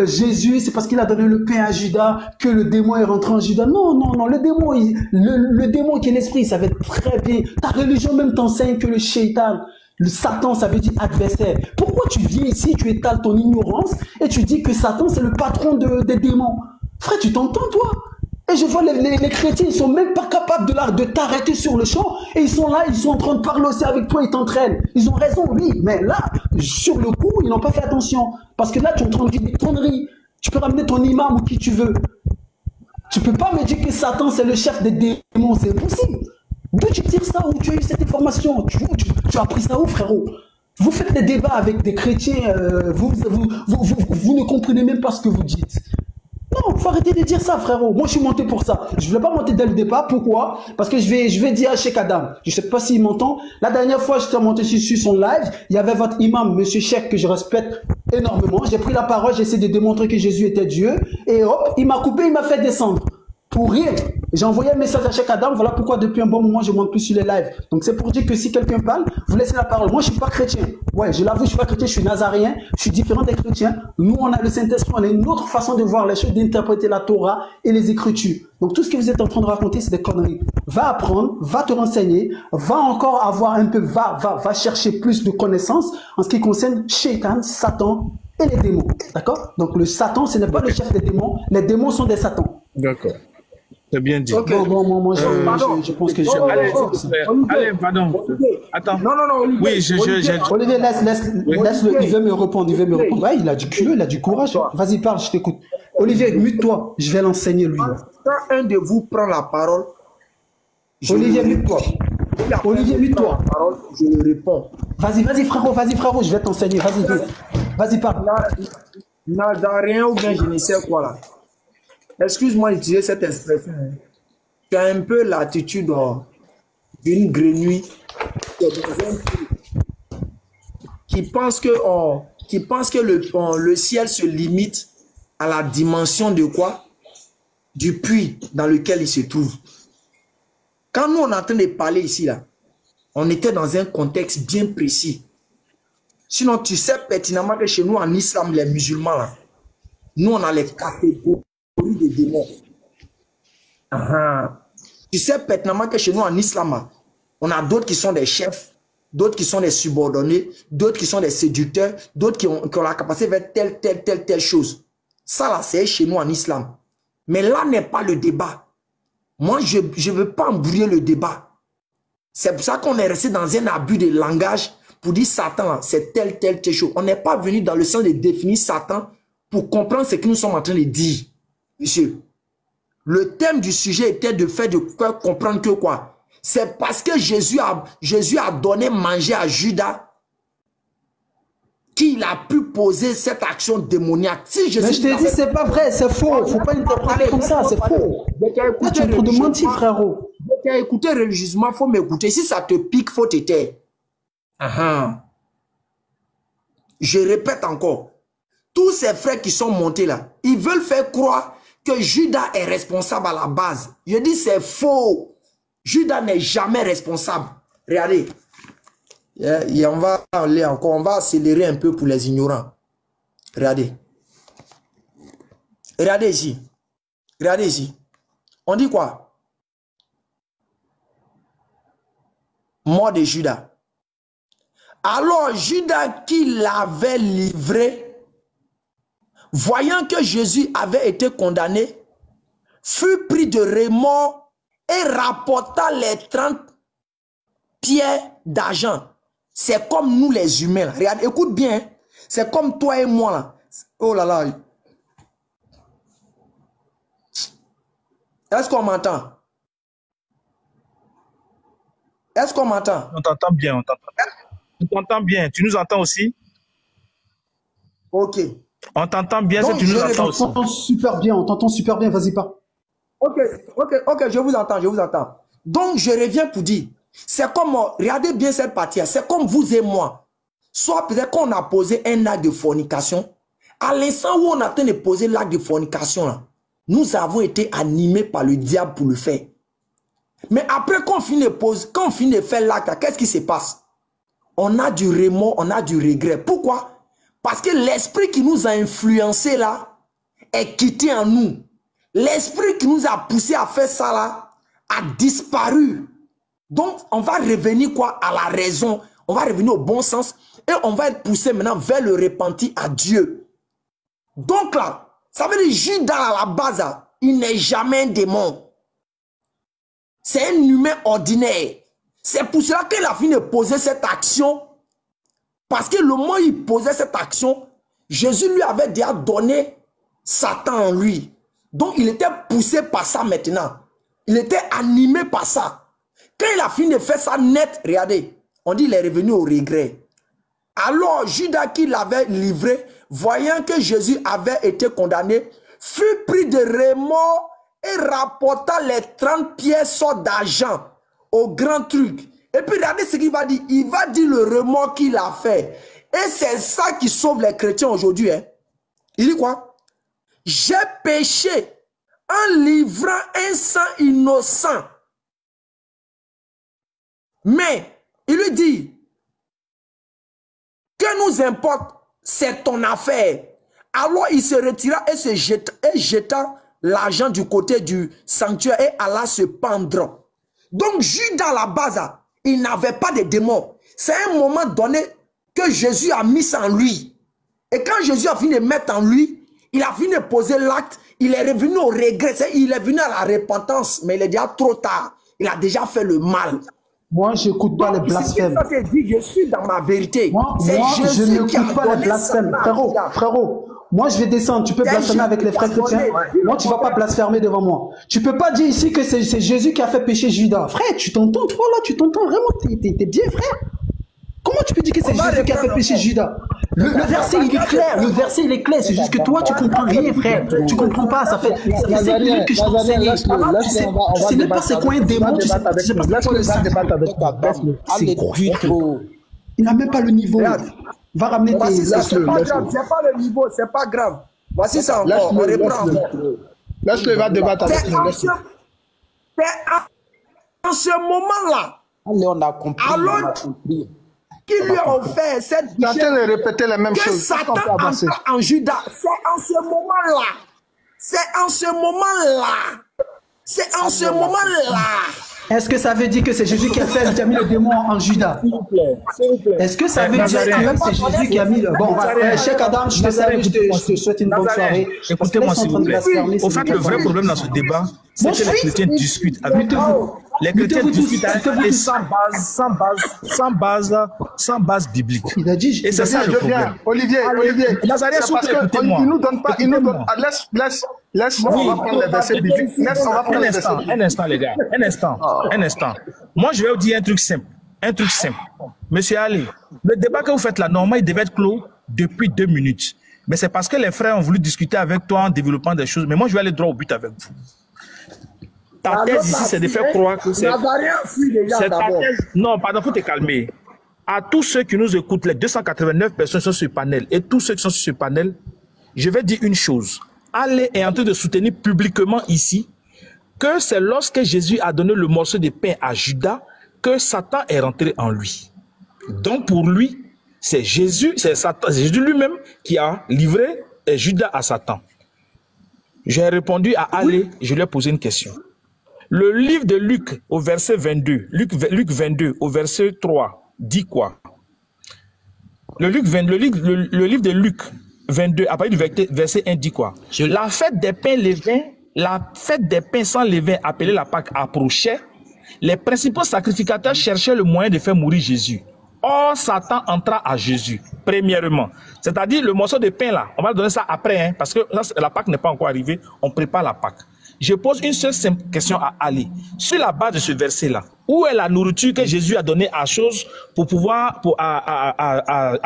Jésus, c'est parce qu'il a donné le pain à Judas, que le démon est rentré en Judas. Non, non, non, le démon, le démon qui est l'esprit, ça va être très bien. Ta religion même t'enseigne que le shaitan, le Satan, ça veut dire adversaire. Pourquoi tu viens ici, tu étales ton ignorance et tu dis que Satan, c'est le patron des démons? Frère, tu t'entends, toi? Et je vois les chrétiens, ils sont même pas capables de t'arrêter sur le champ. Et ils sont là, ils sont en train de parler aussi avec toi, ils t'entraînent. Ils ont raison, oui. Mais là, sur le coup, ils n'ont pas fait attention. Parce que là, tu es en train de dire des conneries. Tu peux ramener ton imam ou qui tu veux. Tu peux pas me dire que Satan, c'est le chef des démons. C'est impossible. D'où tu tires ça? Où tu as eu cette information? Tu as appris ça où, frérot? Vous faites des débats avec des chrétiens, vous ne comprenez même pas ce que vous dites. Non, il faut arrêter de dire ça, frérot. Moi, je suis monté pour ça. Je ne voulais pas monter dès le départ. Pourquoi? Parce que je vais dire à Cheikh Adam. Je ne sais pas s'il m'entend. La dernière fois, j'étais monté sur son live. Il y avait votre imam, monsieur Cheikh, que je respecte énormément. J'ai pris la parole, j'ai essayé de démontrer que Jésus était Dieu. Et hop, il m'a coupé, il m'a fait descendre. Pour rien. J'ai envoyé un message à Cheikh Adam. Voilà pourquoi depuis un bon moment, je ne monte plus sur les lives. Donc, c'est pour dire que si quelqu'un parle, vous laissez la parole. Moi, je ne suis pas chrétien. Ouais, je l'avoue, je ne suis pas chrétien, je suis nazarien. Je suis différent des chrétiens. Nous, on a le Saint-Esprit. On a une autre façon de voir les choses, d'interpréter la Torah et les Écritures. Donc, tout ce que vous êtes en train de raconter, c'est des conneries. Va apprendre, va te renseigner, va encore avoir un peu, va chercher plus de connaissances en ce qui concerne Shaitan, Satan et les démons. D'accord? Donc, le Satan, ce n'est pas le chef des démons. Les démons sont des Satans. D'accord. C'est bien dit. Okay. Bon, moi, je pense que allez, pardon. Attends. Non, Olivier. Oui, Olivier, laisse-le, il veut me répondre, Ouais, il a du culot, il a du courage. Vas-y, parle, je t'écoute. Olivier, mute-toi, je vais l'enseigner, lui. Quand un de vous prend la parole, Olivier, mute-toi. Olivier, mute-toi. Je le réponds. Vas-y, frérot, je vais t'enseigner. Vas-y, parle. Nazarien ou bien je ne sais quoi là. Excuse-moi d'utiliser cette expression. Tu as un peu l'attitude d'une grenouille qui pense que le ciel se limite à la dimension de quoi? Du puits dans lequel il se trouve. Quand nous on est en train de parler ici là, on était dans un contexte bien précis. Sinon tu sais pertinemment que chez nous en islam, les musulmans là, nous on a les catégories des démons. Tu sais pertinemment que chez nous en islam, on a d'autres qui sont des chefs, d'autres qui sont des subordonnés, d'autres qui sont des séducteurs, d'autres qui ont la capacité de faire telle chose. Ça là, c'est chez nous en islam. Mais là n'est pas le débat. Moi, je ne veux pas embrouiller le débat. C'est pour ça qu'on est resté dans un abus de langage pour dire Satan, c'est telle chose. On n'est pas venu dans le sens de définir Satan pour comprendre ce que nous sommes en train de dire. Monsieur, le thème du sujet était de faire comprendre que quoi? C'est parce que Jésus a donné manger à Judas qu'il a pu poser cette action démoniaque. Si mais je te dis, c'est pas vrai, c'est faux. Faut pas interpréter comme ça, c'est faux. Là, tu es en train de mentir, frérot. Tu as écouté religieusement, faut m'écouter. Si ça te pique, faut te taire. Je répète encore. Tous ces frères qui sont montés là, ils veulent faire croire que Judas est responsable à la base. Je dis c'est faux. Judas n'est jamais responsable. Regardez. Et on va aller encore, on va accélérer un peu pour les ignorants. Regardez. Regardez ici. Regardez ici. On dit quoi? Mort de Judas. Alors Judas qui l'avait livré, voyant que Jésus avait été condamné, fut pris de remords et rapporta les 30 pièces d'argent. C'est comme nous les humains. Regarde, écoute bien. C'est comme toi et moi là. Oh là là. Est-ce qu'on m'entend? Est-ce qu'on m'entend? On t'entend bien, on t'entend. On t'entend bien. Tu nous entends aussi? Ok. On t'entend bien, tu nous entends aussi. On t'entend super bien, on t'entend super bien, vas-y pas. Ok, je vous entends, je vous entends. Donc, je reviens pour dire, C'est comme, regardez bien cette partie, c'est comme vous et moi. Soit peut-être qu'on a posé un acte de fornication. À l'instant où on a tenté de poser l'acte de fornication, là, nous avons été animés par le diable pour le faire. Mais après qu'on finit de faire l'acte, qu'est-ce qui se passe? On a du remords, on a du regret. Pourquoi? Parce que l'esprit qui nous a influencés là est quitté en nous. L'esprit qui nous a poussé à faire ça là a disparu. Donc on va revenir quoi? À la raison. On va revenir au bon sens et on va être poussé maintenant vers le repenti à Dieu. Donc là, ça veut dire Judas à la base, il n'est jamais un démon. C'est un humain ordinaire. C'est pour cela qu'il a fini de poser cette action. Parce que le moment où il posait cette action, Jésus lui avait déjà donné Satan en lui. Donc il était poussé par ça maintenant. Il était animé par ça. Quand il a fini de faire ça net, regardez, on dit qu'il est revenu au regret. Alors Judas qui l'avait livré, voyant que Jésus avait été condamné, fut pris de remords et rapporta les 30 pièces d'argent au grand truc. Et puis regardez ce qu'il va dire. Il va dire le remords qu'il a fait. Et c'est ça qui sauve les chrétiens aujourd'hui. Hein. Il dit quoi? J'ai péché en livrant un sang innocent. Mais il lui dit, que nous importe, c'est ton affaire. Alors il se retira et jeta l'argent du côté du sanctuaire et alla se pendre. Donc Judas à la base, il n'avait pas de démons. C'est un moment donné que Jésus a mis ça en lui. Et quand Jésus a fini de mettre en lui, il a fini de poser l'acte, il est revenu au regret, il est venu à la repentance, mais il est déjà trop tard. Il a déjà fait le mal. Moi, je n'écoute pas les blasphèmes. Ça te dit, je suis dans ma vérité. Moi je n'écoute pas les blasphèmes. Frérot, moi, je vais descendre. Tu peux blasphémer avec les frères chrétiens. Moi, tu ne vas pas blasphémer devant moi. Tu ne peux pas dire ici que c'est Jésus qui a fait pécher Judas. Frère, tu t'entends, toi, là, tu t'entends vraiment. T'es bien, frère. Comment tu peux dire que c'est Jésus qui a fait pécher Judas? Le verset, il est clair. Le verset, il est clair. C'est juste que toi, tu comprends rien, frère. Tu comprends pas. Ça fait 5 minutes que je t'enseigne. Tu sais même pas c'est quoi un démon. Tu sais pas c'est quoi le sang. C'est quoi? Il n'a même pas le niveau. Va ramener tes... C'est pas grave. C'est pas le niveau. C'est pas grave. Voici ça encore. On reprend. Laisse-le, il va débattre avec nous. C'est en ce moment-là. On a compris. Alors, qui lui a offert cette vision de répéter les mêmes choses. Satan entre en Judas. C'est en ce moment-là. C'est en ce moment-là. C'est en ce moment-là. Est-ce que ça veut dire que c'est Jésus qui a mis le démon en Judas? S'il vous plaît. Est-ce que ça veut dire que c'est Jésus qui a mis le... Bon, Cheikh Adam, je te salue, je te souhaite une bonne soirée. Écoutez-moi s'il vous plaît. Au fait, le vrai problème dans ce débat, c'est que les chrétiens discutent avec vous. Les chrétiens discutent avec sans base biblique. Et c'est ça le problème. Olivier, Nazarien, c'est parce qu'il nous donne pas, il nous donne, laisse, on va prendre les versets bibliques. Un instant, les gars, un instant. Moi, je vais vous dire un truc simple. Monsieur Ali, le débat que vous faites là, normalement, il devait être clos depuis 2 minutes. Mais c'est parce que les frères ont voulu discuter avec toi en développant des choses. Mais moi, je vais aller droit au but avec vous. Ta thèse ici, c'est de faire croire que c'est... Non, pardon, il faut te calmer. À tous ceux qui nous écoutent, les 289 personnes sont sur ce panel, et tous ceux qui sont sur ce panel, je vais dire une chose. Allah est en train de soutenir publiquement ici que c'est lorsque Jésus a donné le morceau de pain à Judas que Satan est rentré en lui. Donc pour lui, c'est Jésus lui-même qui a livré Judas à Satan. J'ai répondu à Allah, je lui ai posé une question. Le livre de Luc au verset 22, Luc 22 au verset 3 dit quoi? Le livre de Luc 22 à partir du verset 1 dit quoi? La fête des pains sans levain appelée la Pâque approchait. Les principaux sacrificateurs cherchaient le moyen de faire mourir Jésus. Or, Satan entra à Jésus, premièrement. C'est-à-dire le morceau de pain là, on va donner ça après, hein, parce que là, la Pâque n'est pas encore arrivée, on prépare la Pâque. Je pose une seule simple question à Ali. Sur la base de ce verset-là, où est la nourriture que Jésus a donnée à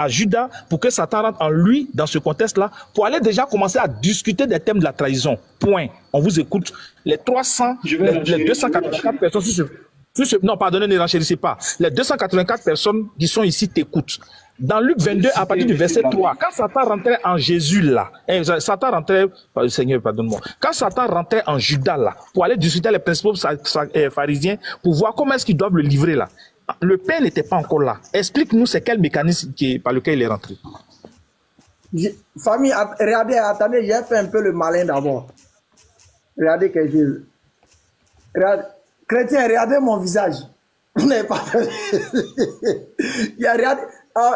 Judas pour que Satan rentre en lui dans ce contexte-là, pour aller déjà commencer à discuter des thèmes de la trahison. Point. On vous écoute. Les 284 personnes sur ce... Non, pardonnez, ne renchérissez pas. Les 284 personnes qui sont ici t'écoutent. Dans Luc 22, à partir du verset 3, quand Satan rentrait en Jésus là, Satan rentrait, Seigneur, pardonne-moi, quand Satan rentrait en Judas là, pour aller discuter les principaux pharisiens, pour voir comment est-ce qu'ils doivent le livrer là, le Père n'était pas encore là. Explique-nous c'est quel mécanisme par lequel il est rentré. Famille, regardez, attendez, j'ai fait un peu le malin d'abord. Regardez que je... Regardez. Chrétien, regardez mon visage. Vous n'avez pas fait. Regardez,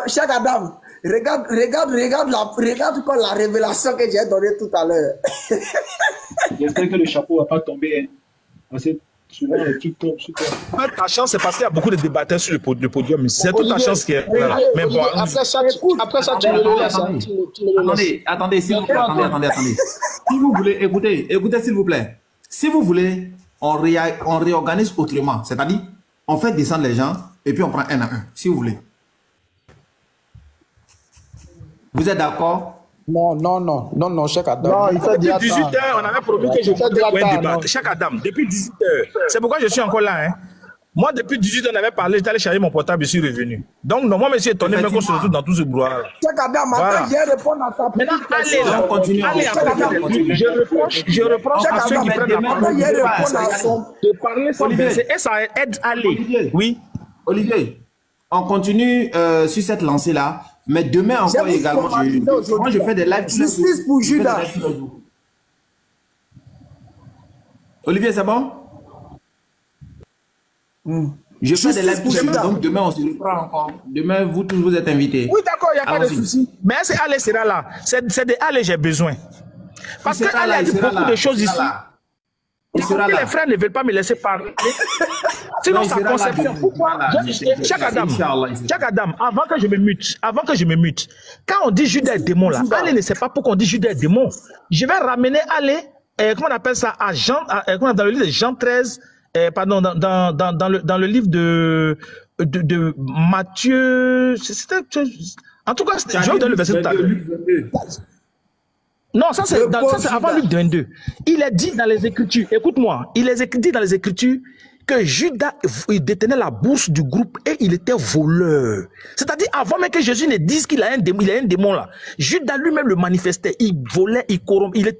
chaque Adam, regarde quoi la révélation que j'ai donnée tout à l'heure. J'espère que le chapeau ne va pas tomber. Hein. Parce que souvent, les trucs tombent sur toi. Ta chance, c'est parce qu'il y a beaucoup de débatteurs sur le podium. C'est toute ta chance qui est là. Mais bon, après ça, tu me le laisses. Attendez, s'il vous plaît, attendez. Si vous voulez, écoutez, s'il vous plaît. Si vous voulez, on réorganise autrement. C'est-à-dire, on fait descendre les gens et puis on prend un à un, si vous voulez. Vous êtes d'accord? Non, chaque Adam. Non, il fait depuis 18 h, on avait promis que je ferais un débat. Chaque Adam, depuis 18 h. C'est pourquoi je suis encore là. Hein. Moi, depuis 18 h, on avait parlé, j'étais allé charger mon portable, je suis revenu. Donc, non, moi, je suis étonné, même qu'on se retrouve dans tout ce brouhaha. Chaque Adam, attends, je réponds à sa petite question. Allez, on continue. Allez, je reproche à ceux qui prennent la parole de parler sans baisser. Et ça aide à aller. Oui. Olivier, on continue sur cette lancée-là. Mais demain encore également, moi je fais des lives. Justice pour Judas. Olivier, c'est bon? Je fais des lives pour Judas. Donc demain on se reprend encore. Demain, vous tous vous êtes invités. Oui, d'accord, il n'y a pas de souci. Mais est-ce qu'Alé sera là? C'est de Alé j'ai besoin. Parce qu'Alé a dit beaucoup de choses ici. Les frères ne veulent pas me laisser parler. Sinon, sa conception. Pourquoi? Chaque Adam, avant que je me mute, quand on dit Judas est démon là, Allez ne sait pas pourquoi on dit Judas est démon. Je vais ramener Allez, comment on appelle ça, à Jean, dans le livre de Jean 13, pardon, dans le livre de Matthieu, en tout cas, je vais vous donner le verset tout à l'heure. Non, ça c'est avant Luc 22. Il est dit dans les Écritures, écoute-moi, il est dit dans les Écritures que Judas il détenait la bourse du groupe et il était voleur. C'est-à-dire, avant même que Jésus ne dise qu'il a un démon là, Judas lui-même le manifestait. Il volait, il corrompait,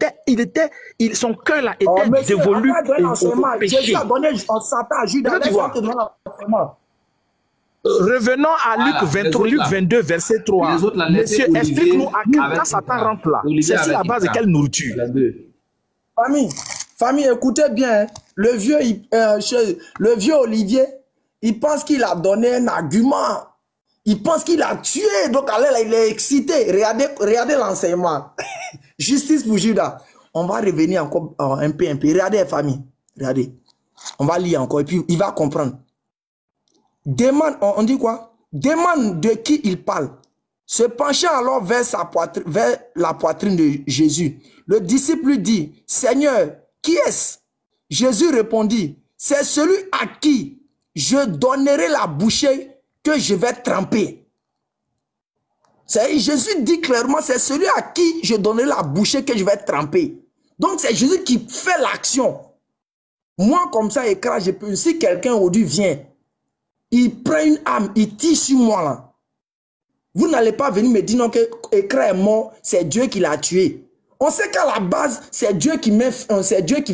son cœur là était dévolu au péché. Jésus a donné Satan à Judas. Revenons à Luc 22, verset 3. Monsieur, explique-nous quand Satan rentre là. C'est sur la base de quelle nourriture? Famille, écoutez bien. Le vieux Olivier, il pense qu'il a donné un argument. Il pense qu'il a tué. Donc, là, il est excité. Regardez l'enseignement. Justice pour Judas. On va revenir encore un peu. Regardez, famille. Regardez. On va lire encore et puis il va comprendre. Demande, on dit quoi? Demande de qui il parle. Se penchant alors vers la poitrine de Jésus. Le disciple lui dit, Seigneur, qui est-ce? Jésus répondit, c'est celui à qui je donnerai la bouchée que je vais tremper. Jésus dit clairement, c'est celui à qui je donnerai la bouchée que je vais tremper. Donc c'est Jésus qui fait l'action. Moi comme ça, écran, je peux, si quelqu'un aujourd'hui vient, il prend une âme, il tire sur moi là. Vous n'allez pas venir me dire non que écran est mort, c'est Dieu qui l'a tué. On sait qu'à la base, c'est Dieu qui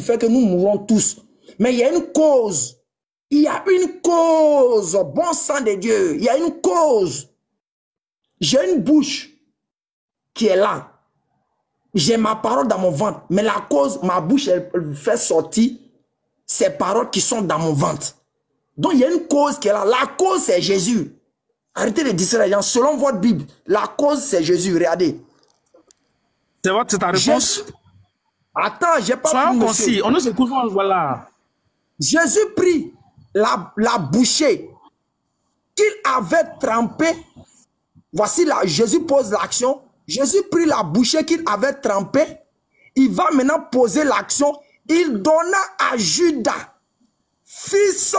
fait que nous mourons tous. Mais il y a une cause. Il y a une cause. Bon sang de Dieu. Il y a une cause. J'ai une bouche qui est là. J'ai ma parole dans mon ventre. Mais la cause, ma bouche, elle fait sortir ces paroles qui sont dans mon ventre. Donc il y a une cause qui est là. La cause, c'est Jésus. Arrêtez de dire les gens. Selon votre Bible, la cause, c'est Jésus. Regardez. C'est ta réponse? Attends, j'ai pas Soyons concis, on nous écoute, voilà. Jésus prit la bouchée qu'il avait trempée. Voici là, Jésus pose l'action. Jésus prit la bouchée qu'il avait trempée. Il va maintenant poser l'action. Il donna à Judas, fils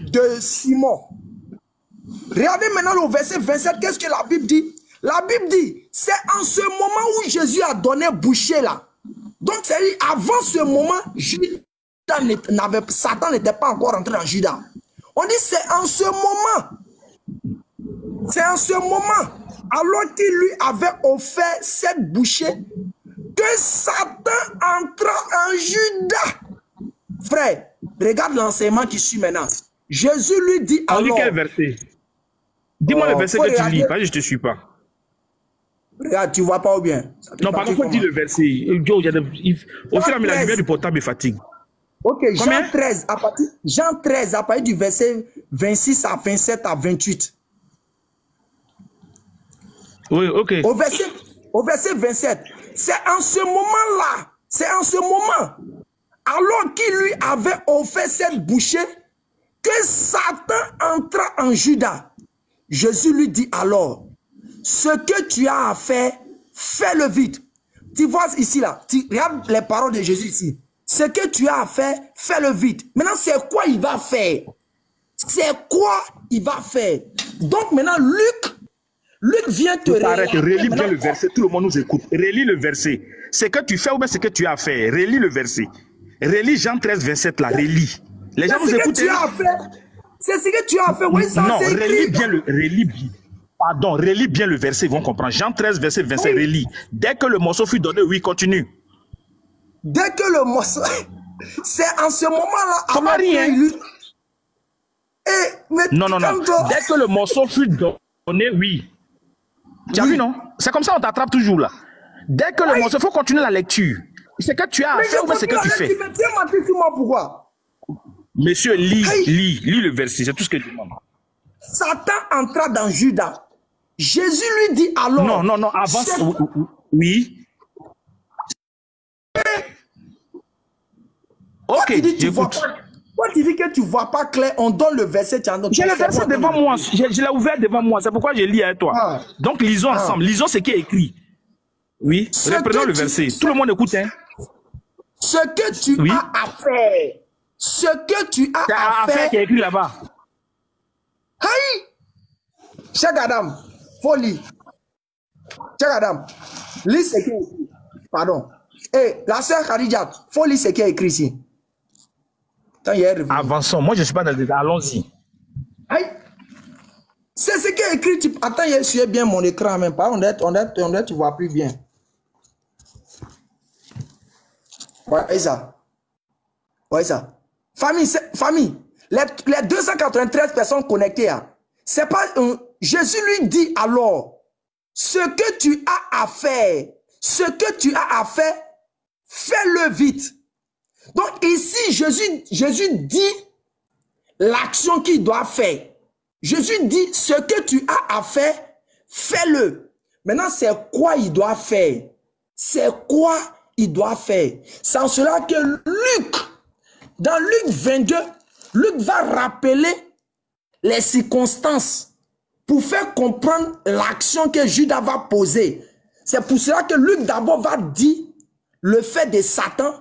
de Simon. Regardez maintenant le verset 27, qu'est-ce que la Bible dit? La Bible dit, c'est en ce moment où Jésus a donné bouchée là. Donc, c'est avant ce moment, Satan n'était pas encore rentré dans Judas. On dit c'est en ce moment. C'est en ce moment, alors qu'il lui avait offert cette bouchée, que Satan entra en Judas. Frère, regarde l'enseignement qui suit maintenant. Jésus lui dit alors... On lit quel verset? Dis-moi le verset que tu lis, parce que je ne te suis pas. Regarde, tu ne vois pas ou bien? Non, par contre, il faut dire le verset. Au fur et à mesure, la lumière du portable me fatigue. Ok, Jean 13, à partir du verset 26 à 27 à 28. Oui, ok. Au verset 27, c'est en ce moment-là, c'est en ce moment, alors qu'il lui avait offert cette bouchée, que Satan entra en Judas. Jésus lui dit alors, ce que tu as à faire, fais-le vite. Tu vois ici, là, tu regardes les paroles de Jésus ici. Ce que tu as à faire, fais-le vite. Maintenant, c'est quoi il va faire? C'est quoi il va faire? Donc maintenant, Luc vient te arrête, relis bien le verset, tout le monde nous écoute. Relis le verset. C'est que tu fais ou bien ce que tu as à faire. Relis le verset. Relis Jean 13, 27 là, relis. Les gens nous écoutent. C'est ce que tu as fait, oui, ça non, c'est relis bien relis bien le verset, ils vont comprendre. Jean 13, verset 27, oui. Relis. Dès que le morceau fut donné, oui, continue. Dès que le morceau... C'est en ce moment-là... Comment rien? Non. Dès que le morceau fut donné, oui. Tu as vu, non? C'est comme ça, on t'attrape toujours, là. Dès que le morceau, il faut continuer la lecture. C'est que tu as à faire ou c'est que tu fais. Mais tu as menti sur moi, pourquoi? Monsieur, lis le verset, c'est tout ce que je demande. Satan entra dans Judas. Jésus lui dit alors... Non, avance. Oui. Ok, j'écoute. Quand tu dis que tu ne vois pas clair, on donne le verset. J'ai le verset devant moi. Je l'ai ouvert devant moi. C'est pourquoi je lis avec toi. Donc, lisons ensemble. Lisons ce qui est écrit. Oui, reprenons le verset. Tout le monde écoute. Hein. Ce que tu as à faire. Ce que tu as à faire. Qui est écrit là-bas. Aïe! Cheikh Adam, faut lire. Cheikh Adam, lis ce qui est écrit. Pardon. La sœur Khadija, faut lire ce qui est écrit ici. Avançons. Moi, je ne suis pas dans le détail. Allons-y. C'est ce qui est écrit. Attends, je suis bien mon écran même. On est, tu vois plus bien. Ouais, ça. Ouais, ça. Famille. Les 293 personnes connectées, c'est pas Jésus lui dit alors, ce que tu as à faire, fais-le vite. Donc ici, Jésus dit l'action qu'il doit faire. Jésus dit ce que tu as à faire, fais-le. Maintenant, c'est quoi il doit faire? C'est quoi il doit faire? C'est en cela que dans Luc 22, Luc va rappeler les circonstances pour faire comprendre l'action que Judas va poser. C'est pour cela que Luc d'abord va dire le fait de Satan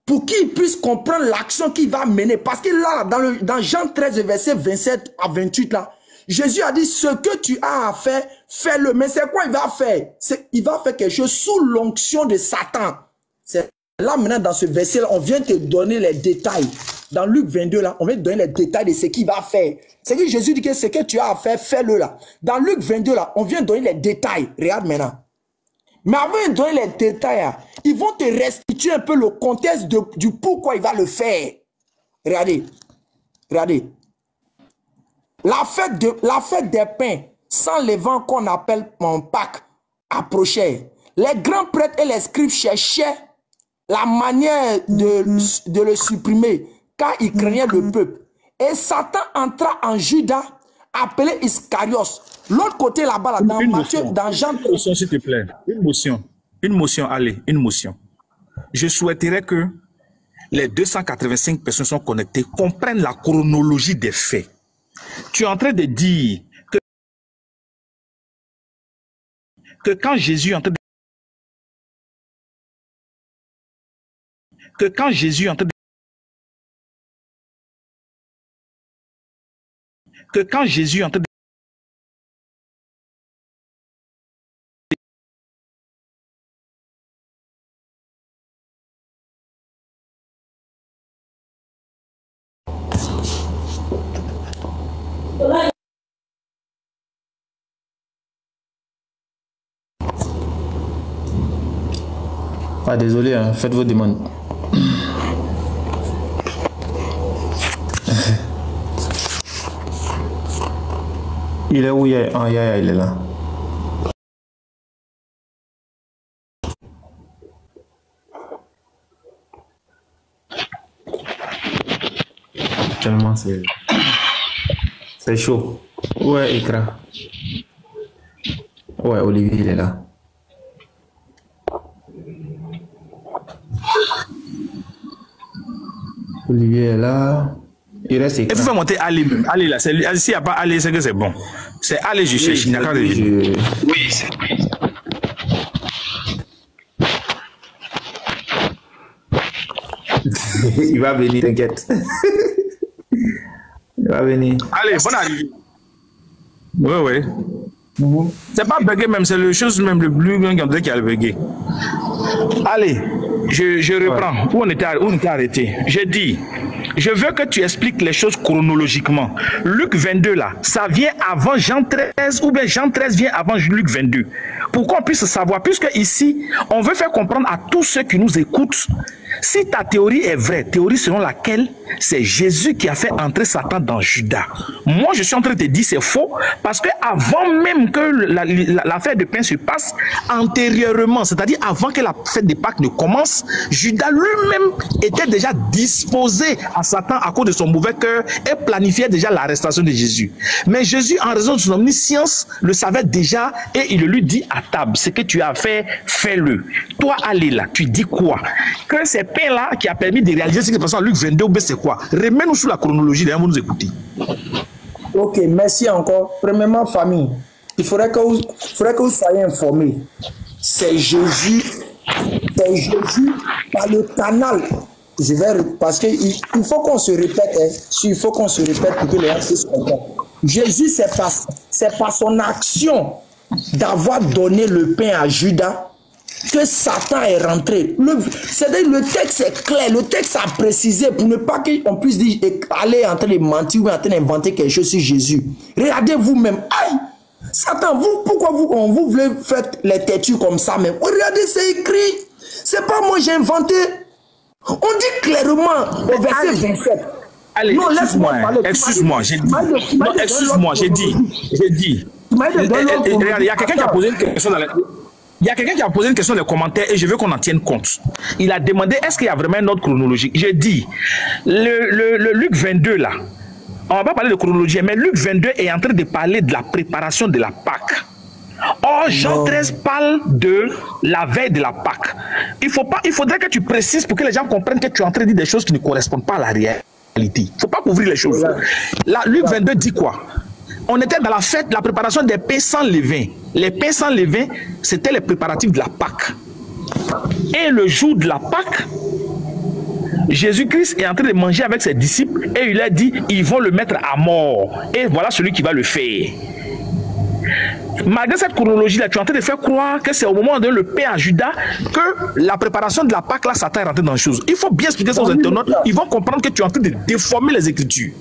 pour qu'il puisse comprendre l'action qu'il va mener. Parce que là, dans Jean 13, verset 27 à 28, là, Jésus a dit ce que tu as à faire, fais-le. Mais c'est quoi il va faire? Il va faire quelque chose sous l'onction de Satan. C'est là maintenant dans ce verset-là, on vient te donner les détails. Dans Luc 22, là, on vient te donner les détails de ce qu'il va faire. C'est que Jésus dit que ce que tu as à faire, fais-le là. Dans Luc 22, là, on vient te donner les détails. Regarde maintenant. Mais avant de donner les détails, ils vont te restituer un peu le contexte du pourquoi il va le faire. Regardez. La fête des pains sans levain qu'on appelle en Pâques approchait. Les grands prêtres et les scribes cherchaient la manière de le supprimer car ils craignaient le peuple. Et Satan entra en Judas appelé Iscariot. L'autre côté là-bas, là, dans Matthieu, dans Jean... Une motion, s'il te plaît. Une motion, allez, une motion. Je souhaiterais que les 285 personnes qui sont connectées comprennent la chronologie des faits. Tu es en train de dire que quand Jésus est en train de... Ah, désolé, hein, faites vos demandes. Il est où? Ah, Yaya, il est là. Tellement c'est chaud. Ouais, Ikra. Ouais, Olivier, il est là. Olivier est là. Il reste Ikra. Et vous faites monter Ali. Ali là. S'il n'y a pas Ali, c'est que c'est bon. C'est Ali, je cherche. Il n'y a qu'à deviner. Oui, c'est lui. Il va venir, t'inquiète. Il va venir. Allez, bonne arrivée. Oui, oui. C'est pas bugger même, c'est le chose même le plus grand qui a le bugger. Allez, je reprends. Où on était arrêté. J'ai dit, je veux que tu expliques les choses chronologiquement. Luc 22 là, ça vient avant Jean 13 ou bien Jean 13 vient avant Luc 22. Pour qu'on puisse savoir, puisque ici, on veut faire comprendre à tous ceux qui nous écoutent, si ta théorie est vraie, théorie selon laquelle c'est Jésus qui a fait entrer Satan dans Judas. Moi, je suis en train de te dire c'est faux, parce que avant même que l'affaire de pain se passe, antérieurement, c'est-à-dire avant que la fête de Pâques ne commence, Judas lui-même était déjà disposé à Satan à cause de son mauvais cœur et planifiait déjà l'arrestation de Jésus. Mais Jésus, en raison de son omniscience, le savait déjà et il lui dit à table, ce que tu as fait, fais-le. Toi, allez là, tu dis quoi? Que c'est pain-là qui a permis de réaliser ce qui est passé en Luc 22, c'est quoi? Remets-nous sur la chronologie, d'ailleurs, vous nous écoutez. Ok, merci encore. Premièrement, famille, il faudrait que vous soyez informés. C'est Jésus par le canal. Parce qu'il faut qu'on se répète, il faut qu'on se répète pour que les gens puissent comprendre. Jésus, c'est par son action d'avoir donné le pain à Judas que Satan est rentré. C'est-à-dire le texte est clair, le texte a précisé pour ne pas qu'on puisse dire aller en train de mentir ou en train d'inventer quelque chose sur Jésus. Regardez vous-même. Aïe! Satan, pourquoi vous voulez faire les têtus comme ça même? Regardez, c'est écrit. C'est pas moi j'ai inventé. On dit clairement au verset 27. Allez, excuse-moi, j'ai dit. Non, excuse-moi, j'ai dit. Regarde, il y a quelqu'un qui a posé une question dans Il y a quelqu'un qui a posé une question dans les commentaires et je veux qu'on en tienne compte. Il a demandé est-ce qu'il y a vraiment une autre chronologie. J'ai dit, le Luc 22 là, on va pas parler de chronologie, mais Luc 22 est en train de parler de la préparation de la Pâque. Or, Jean 13 parle de la veille de la Pâque. Il faudrait que tu précises pour que les gens comprennent que tu es en train de dire des choses qui ne correspondent pas à la réalité. Il ne faut pas couvrir les choses. Là, Luc 22 dit quoi? On était dans la fête, la préparation des pains sans levain. Les pains sans levain, c'était les préparatifs de la Pâque. Et le jour de la Pâque, Jésus-Christ est en train de manger avec ses disciples et il a dit, ils vont le mettre à mort. Et voilà celui qui va le faire. Malgré cette chronologie-là, tu es en train de faire croire que c'est au moment de le pain à Judas que la préparation de la Pâque, là, Satan est rentré dans les choses. Il faut bien expliquer ça aux internautes. Ils vont comprendre que tu es en train de déformer les Écritures.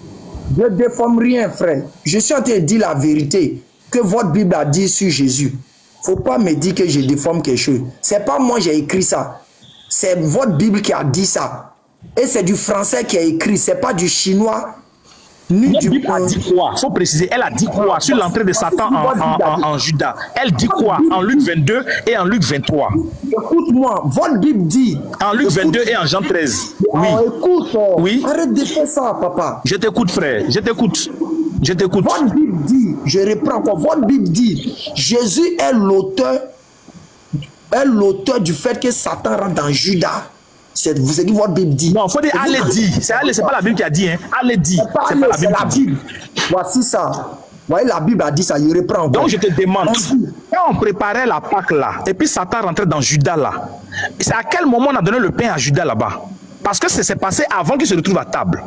Je ne déforme rien, frère. Je suis en train de dire la vérité que votre Bible a dit sur Jésus. Il ne faut pas me dire que je déforme quelque chose. Ce n'est pas moi qui ai écrit ça. C'est votre Bible qui a dit ça. Et c'est du français qui a écrit. Ce n'est pas du chinois. La Bible a dit quoi? Il faut préciser. Elle a dit quoi sur l'entrée de Satan en Judas? Elle dit quoi en Luc 22 et en Luc 23? Écoute-moi, votre Bible dit. En Luc 22 et en Jean 13. Oui. Écoute, oui. Arrête de faire ça, papa. Je t'écoute, frère. Je t'écoute. Je t'écoute. Votre Bible dit, je reprends encore, votre Bible dit, Jésus est l'auteur du fait que Satan rentre dans Judas. C'est ce que votre Bible dit. Non, il faut dire allez dit. C'est pas la Bible qui a dit. Hein. Allez dit. C'est pas la Bible qui dit. Voici ça. Vous voyez, la Bible a dit ça. Il reprend encore. Donc je te demande, quand on préparait la Pâque là, et puis Satan rentrait dans Judas là, c'est à quel moment on a donné le pain à Judas là-bas? Parce que c'est passé avant qu'il se retrouve à table.